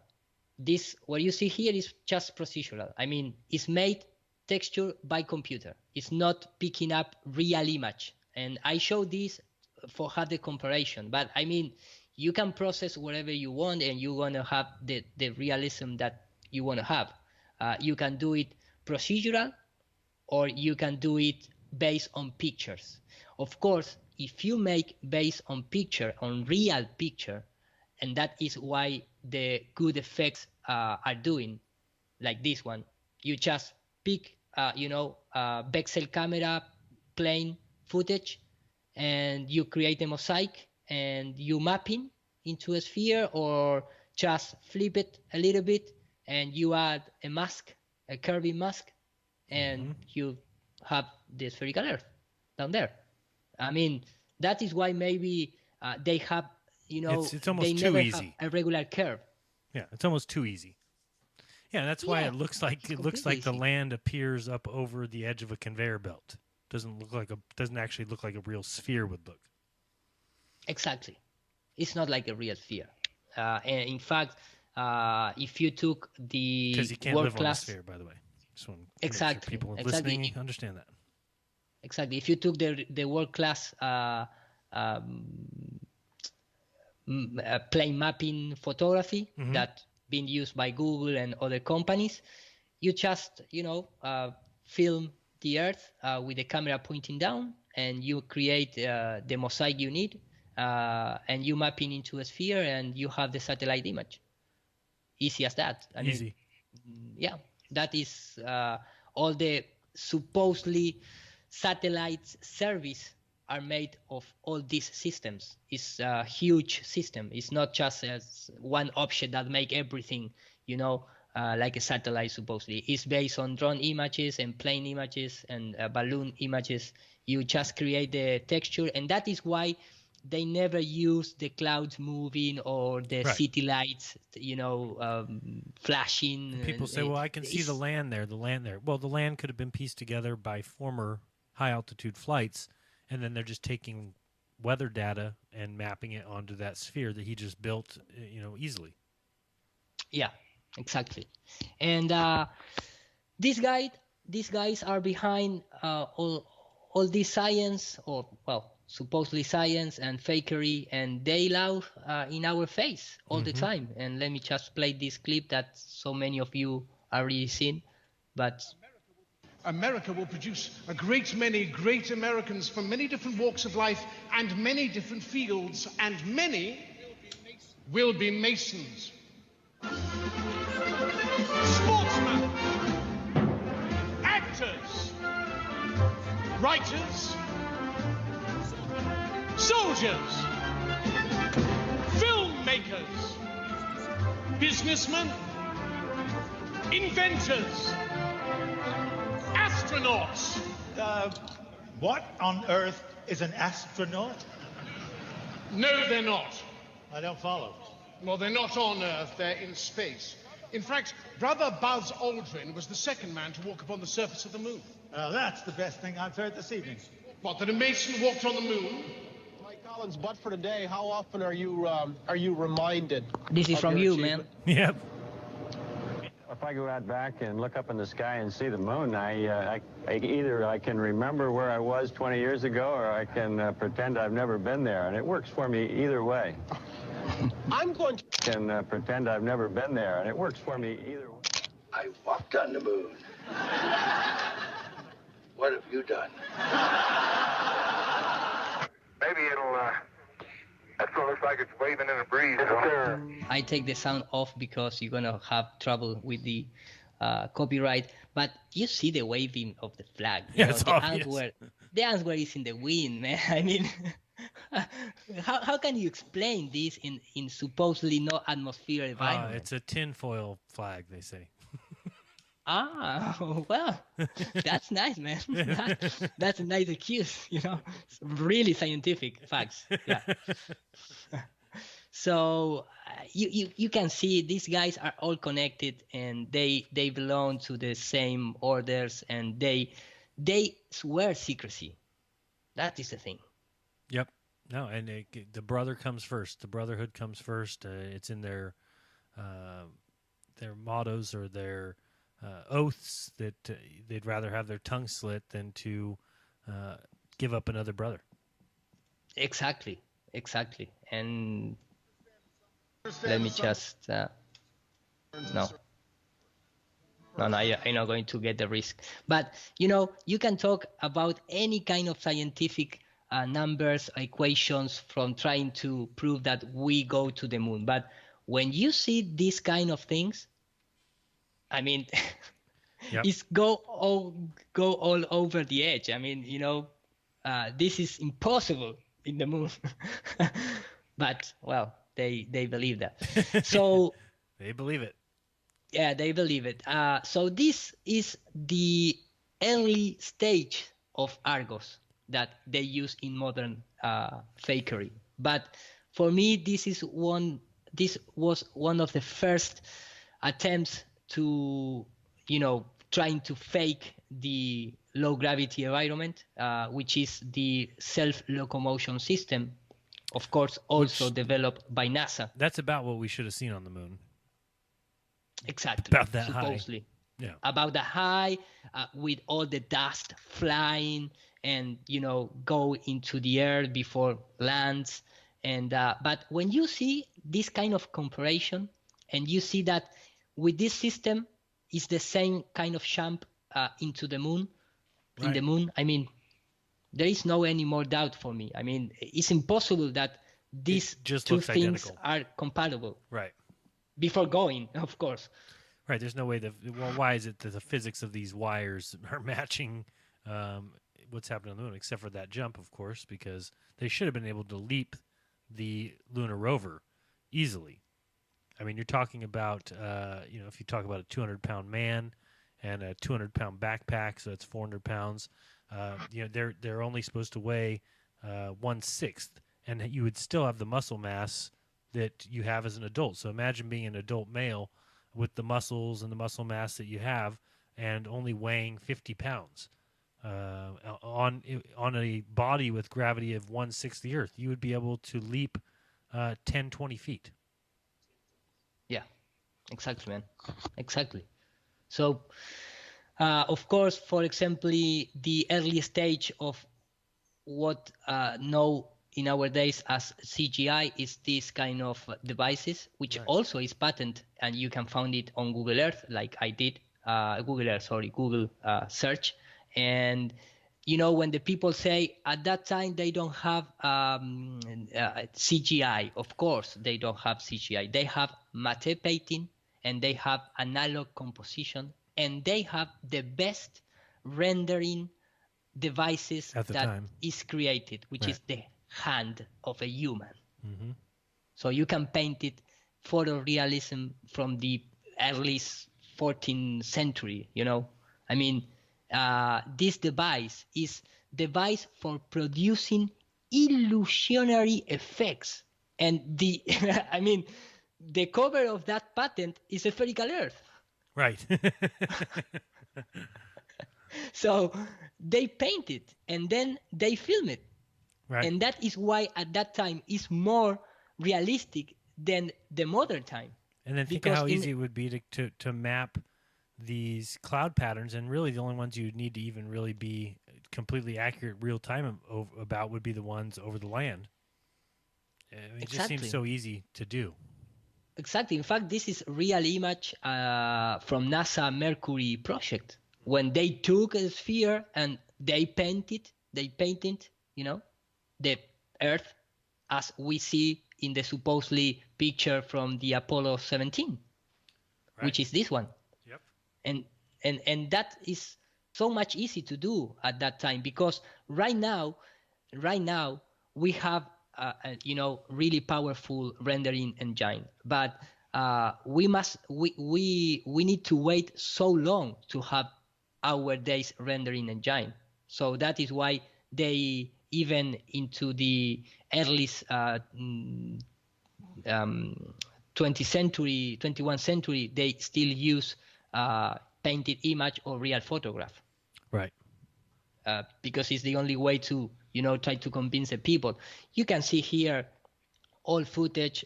Speaker 1: This, what you see here, is just procedural. I mean, it's made texture by computer. It's not picking up real image. And I show this for have the comparison. But I mean, you can process whatever you want, and you want to have the realism that you want to have. You can do it procedural, or you can do it based on pictures. Of course, if you make based on picture, on real picture, and that is why the good effects are doing, like this one. You just pick, Bexel camera, plane footage, and you create a mosaic, and you mapping into a sphere, or just flip it a little bit, and you add a mask, a curving mask, and you have the spherical Earth down there. I mean, that is why maybe they have,
Speaker 2: it's almost
Speaker 1: they
Speaker 2: too
Speaker 1: never
Speaker 2: easy.
Speaker 1: have a regular curve.
Speaker 2: Yeah, it's almost too easy. Yeah, that's why it looks like the land appears up over the edge of a conveyor belt. Doesn't actually look like a real sphere would look.
Speaker 1: Exactly, it's not like a real sphere. And in fact, if you took the
Speaker 2: because you can't live on a sphere, by the way. Just want to make sure people listening understand that.
Speaker 1: exactly. If you took the world class plane mapping photography that been used by Google and other companies, you just film the Earth with the camera pointing down, and you create the mosaic you need, and you map it into a sphere, and you have the satellite image. Easy as that.
Speaker 2: Easy.
Speaker 1: Yeah, that is all the supposedly satellites service are made of all these systems. It's a huge system. It's not just as one object that make everything, like a satellite supposedly. It's based on drone images and plane images and balloon images. You just create the texture, and that is why they never use the clouds moving or the city lights, flashing.
Speaker 2: And people say, well, I can see the land there. Well, the land could have been pieced together by former high-altitude flights, and then they're just taking weather data and mapping it onto that sphere that he just built, easily.
Speaker 1: Yeah, exactly. And these guys are behind all this science, or supposedly science and fakery, and they lie in our face all the time. And let me just play this clip that so many of you already seen, but
Speaker 14: America will produce a great many great Americans from many different walks of life and many different fields, and many will be Masons. Sportsmen, actors, writers, soldiers, filmmakers, businessmen, inventors, astronauts.
Speaker 15: What on earth is an astronaut?
Speaker 14: No, they're not.
Speaker 15: I don't follow.
Speaker 14: Well, they're not on Earth, they're in space. In fact, Brother Buzz Aldrin was the second man to walk upon the surface of the moon.
Speaker 15: That's the best thing I've heard this evening.
Speaker 14: What, that a Mason walked on the moon?
Speaker 16: Mike Collins, but for today, how often are you reminded?
Speaker 1: This is from you, man.
Speaker 2: Yep.
Speaker 17: If I go out back and look up in the sky and see the moon, I either I can remember where I was 20 years ago, or I can pretend I've never been there, and it works for me either way.
Speaker 16: I'm going to
Speaker 17: pretend I've never been there, and it works for me either way.
Speaker 18: I walked on the moon. What have you done?
Speaker 10: Maybe it'll, that sort of looks like it's waving in a breeze. Sure.
Speaker 1: I take the sound off because you're going to have trouble with the copyright. But you see the waving of the flag. The Antwerp is in the wind, man. I mean, how can you explain this in supposedly no atmosphere environment?
Speaker 2: It's a tinfoil flag, they say.
Speaker 1: Well, that's nice, man. That's a nice excuse, It's really scientific facts. Yeah. So you can see these guys are all connected, and they belong to the same orders, and they swear secrecy. That is the thing.
Speaker 2: Yep. No, and the brother comes first. The brotherhood comes first. It's in their mottos or their oaths that they'd rather have their tongue slit than to give up another brother.
Speaker 1: Exactly. And let me just no, I'm not going to get the risk. But you can talk about any kind of scientific numbers, equations from trying to prove that we go to the moon. But when you see these kind of things, I mean,
Speaker 2: yep.
Speaker 1: It's go all over the edge. I mean, this is impossible in the moon. But, well, they believe that. So
Speaker 2: they believe it.
Speaker 1: Yeah, they believe it. So this is the early stage of Argos that they use in modern fakery. But for me, this was one of the first attempts to, trying to fake the low gravity environment, which is the self-locomotion system, of course, also developed by NASA.
Speaker 2: That's about what we should have seen on the moon.
Speaker 1: Exactly.
Speaker 2: About that
Speaker 1: supposedly.
Speaker 2: High. Yeah.
Speaker 1: About the high, with all the dust flying and go into the earth before lands. And but when you see this kind of comparison, and you see that with this system is the same kind of jump into the moon, in the moon, I mean, there is no any more doubt for me. I mean, it's impossible that these two things are compatible.
Speaker 2: Right.
Speaker 1: Before going, of course.
Speaker 2: Right. There's no way why is it that the physics of these wires are matching what's happening on the moon, except for that jump, of course, because they should have been able to leap the lunar rover easily. I mean, you're talking about, if you talk about a 200-pound man and a 200-pound backpack, so that's 400 pounds. They're only supposed to weigh 1/6, and you would still have the muscle mass that you have as an adult. So imagine being an adult male with the muscles and the muscle mass that you have, and only weighing 50 pounds on a body with gravity of 1/6 the Earth. You would be able to leap 10, 20 feet.
Speaker 1: Yeah, exactly, man. Exactly. So, of course, for example, the early stage of what know in our days as CGI is this kind of devices, which also is patent, and you can find it on Google Earth, like I did, Google search. And when the people say at that time they don't have CGI, of course they don't have CGI. They have matte painting, and they have analog composition, and they have the best rendering devices that is created, which is the hand of a human.
Speaker 2: Mm-hmm.
Speaker 1: So you can paint it photorealism from the early 14th century, I mean, this device is device for producing illusionary effects. And the, I mean, the cover of that patent is a spherical Earth.
Speaker 2: Right.
Speaker 1: So they paint it and then they film it.
Speaker 2: Right.
Speaker 1: And that is why at that time is more realistic than the modern time.
Speaker 2: And then think of how easy it would be to map these cloud patterns, and really the only ones you need to even really be completely accurate real time about would be the ones over the land. I mean, it just seems so easy to do.
Speaker 1: Exactly. In fact, this is real image from NASA Mercury project, when they took a sphere and they painted, the Earth as we see in the supposedly picture from the Apollo 17, which is this one.
Speaker 2: Yep.
Speaker 1: And that is so much easy to do at that time, because right now we have really powerful rendering engine, but we need to wait so long to have our days rendering engine. So that is why they even into the early 20th century, 21st century, they still use painted image or real photograph.
Speaker 2: Right.
Speaker 1: Because it's the only way to, try to convince the people. You can see here all footage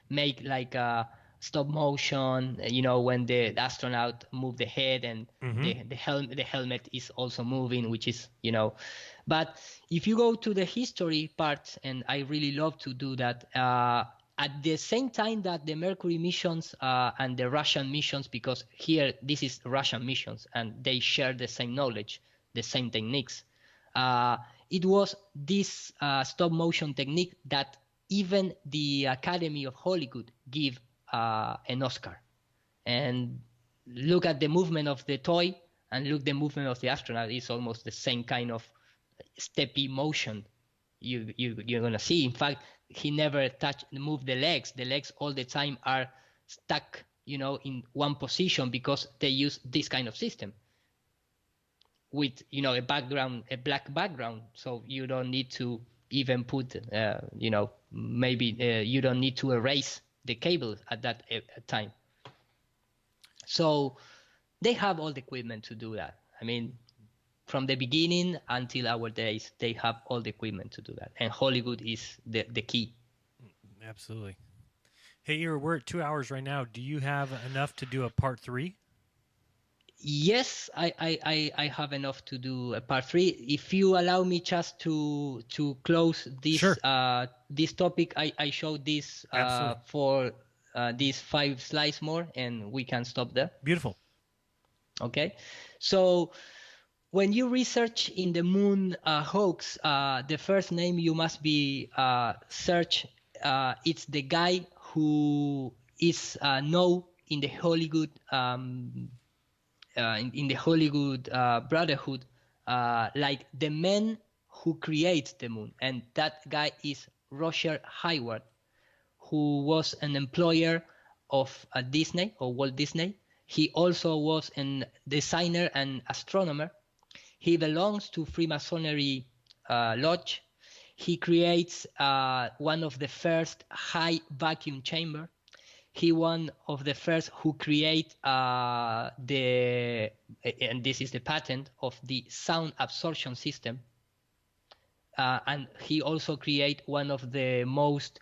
Speaker 1: make like a stop motion, when the astronaut move the head and the helmet is also moving, which is, But if you go to the history part, and I really love to do that, at the same time that the Mercury missions and the Russian missions, because here this is Russian missions and they share the same knowledge, the same techniques, it was this stop motion technique that even the Academy of Hollywood give an Oscar. And look at the movement of the toy and look the movement of the astronaut. It's almost the same kind of steppy motion you're gonna see. In fact, he never move the legs. The legs all the time are stuck, in one position, because they use this kind of system with, a black background. So you don't need to even put, maybe you don't need to erase the cable at that time. So they have all the equipment to do that. I mean, from the beginning until our days, they have all the equipment to do that. And Hollywood is the key.
Speaker 2: Absolutely. Hey, Ira, we're at 2 hours right now. Do you have enough to do a part 3?
Speaker 1: Yes, I have enough to do a part 3. If you allow me just to close this this topic, I showed this for these 5 slides more, and we can stop there.
Speaker 2: Beautiful.
Speaker 1: Okay, so when you research in the moon hoax, the first name you must be search. It's the guy who is known in the Hollywood. In the Hollywood Brotherhood, like the man who creates the moon, and that guy is Roger Hayward, who was an employer of Disney or Walt Disney. He also was a designer and astronomer. He belongs to Freemasonry lodge. He creates one of the first high vacuum chamber. He one of the first who create and this is the patent of the sound absorption system. And he also create one of the most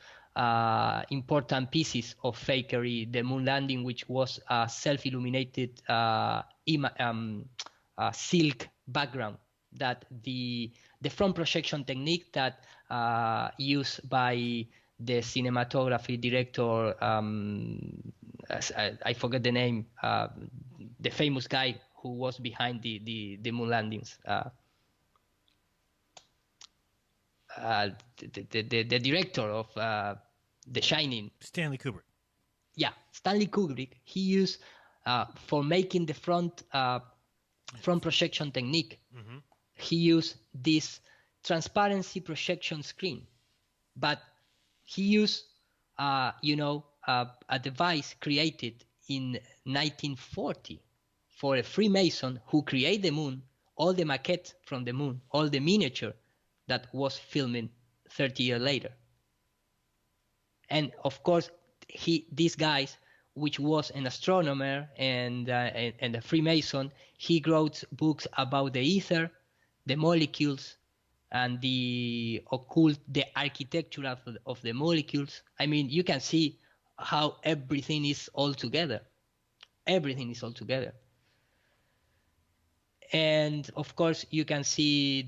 Speaker 1: important pieces of fakery, the moon landing, which was a self-illuminated silk background, that the front projection technique that used by the cinematography director, I forget the name, the famous guy who was behind the moon landings. The director of The Shining.
Speaker 2: Stanley Kubrick.
Speaker 1: Yeah, Stanley Kubrick. He used for making the front projection technique. Mm-hmm. He used this transparency projection screen, but he used, a device created in 1940 for a Freemason who created the moon, all the maquette from the moon, all the miniature that was filming 30 years later. And of course, these guys, which was an astronomer and a Freemason, he wrote books about the ether, the molecules, and the architecture of the molecules. I mean, you can see how everything is all together. Everything is all together. And of course, you can see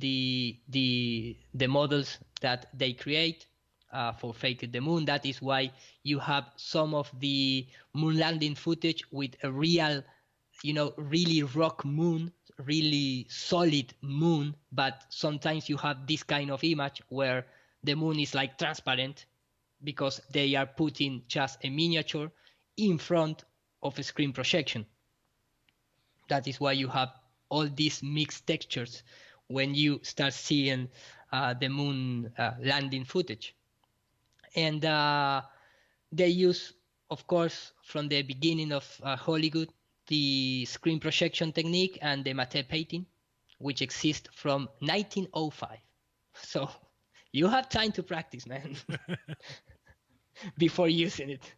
Speaker 1: the models that they create for Fake the Moon. That is why you have some of the moon landing footage with a real, really rock moon, really solid moon, but sometimes you have this kind of image where the moon is like transparent because they are putting just a miniature in front of a screen projection. That is why you have all these mixed textures when you start seeing the moon landing footage. And they use, of course, from the beginning of Hollywood, the screen projection technique and the matte painting, which exists from 1905. So you have time to practice, man, before using it.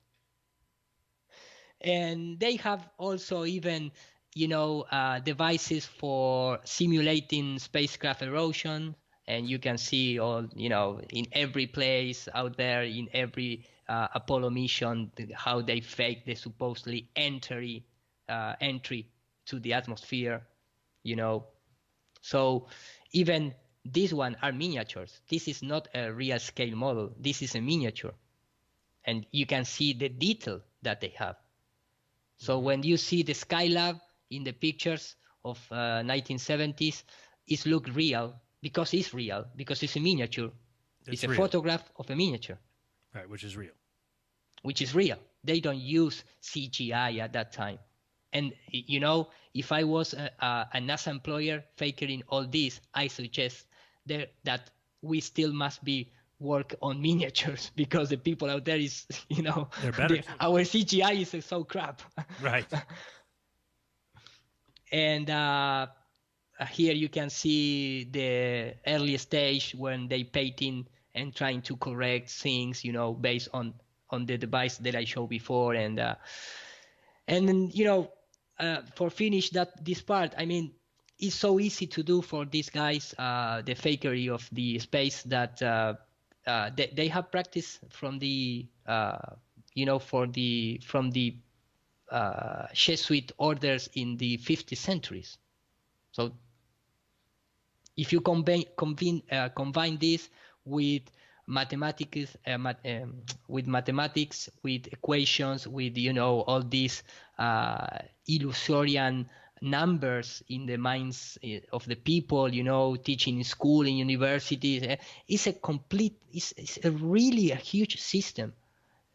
Speaker 1: And they have also even, devices for simulating spacecraft erosion. And you can see all, in every place out there, in every Apollo mission, how they fake the supposedly entry to the atmosphere, So even this one are miniatures. This is not a real scale model. This is a miniature. And you can see the detail that they have. So when you see the Skylab in the pictures of 1970s, it looks real because it's real, because it's a miniature. It's a photograph of a miniature.
Speaker 2: Right, which is real.
Speaker 1: Which is real. They don't use CGI at that time. And, if I was a NASA employer faking all this, I suggest that we still must be work on miniatures because the people out there is,
Speaker 2: they're better.
Speaker 1: Our CGI is so crap.
Speaker 2: Right.
Speaker 1: And here you can see the early stage when they painting and trying to correct things, based on the device that I showed before. And then, for finish this part, I mean, it's so easy to do for these guys, the fakery of the space that they have practiced from the, from the Jesuit orders in the 50th centuries. So if you combine this with mathematics, with equations, with all these illusory numbers in the minds of the people, teaching in school, in universities, it's a really a huge system,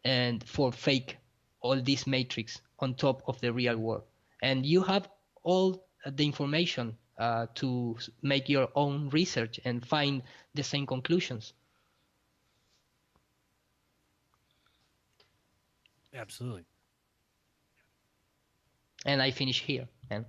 Speaker 1: and for fake all this matrix on top of the real world, and you have all the information to make your own research and find the same conclusions.
Speaker 2: Absolutely.
Speaker 1: And I finish here, man.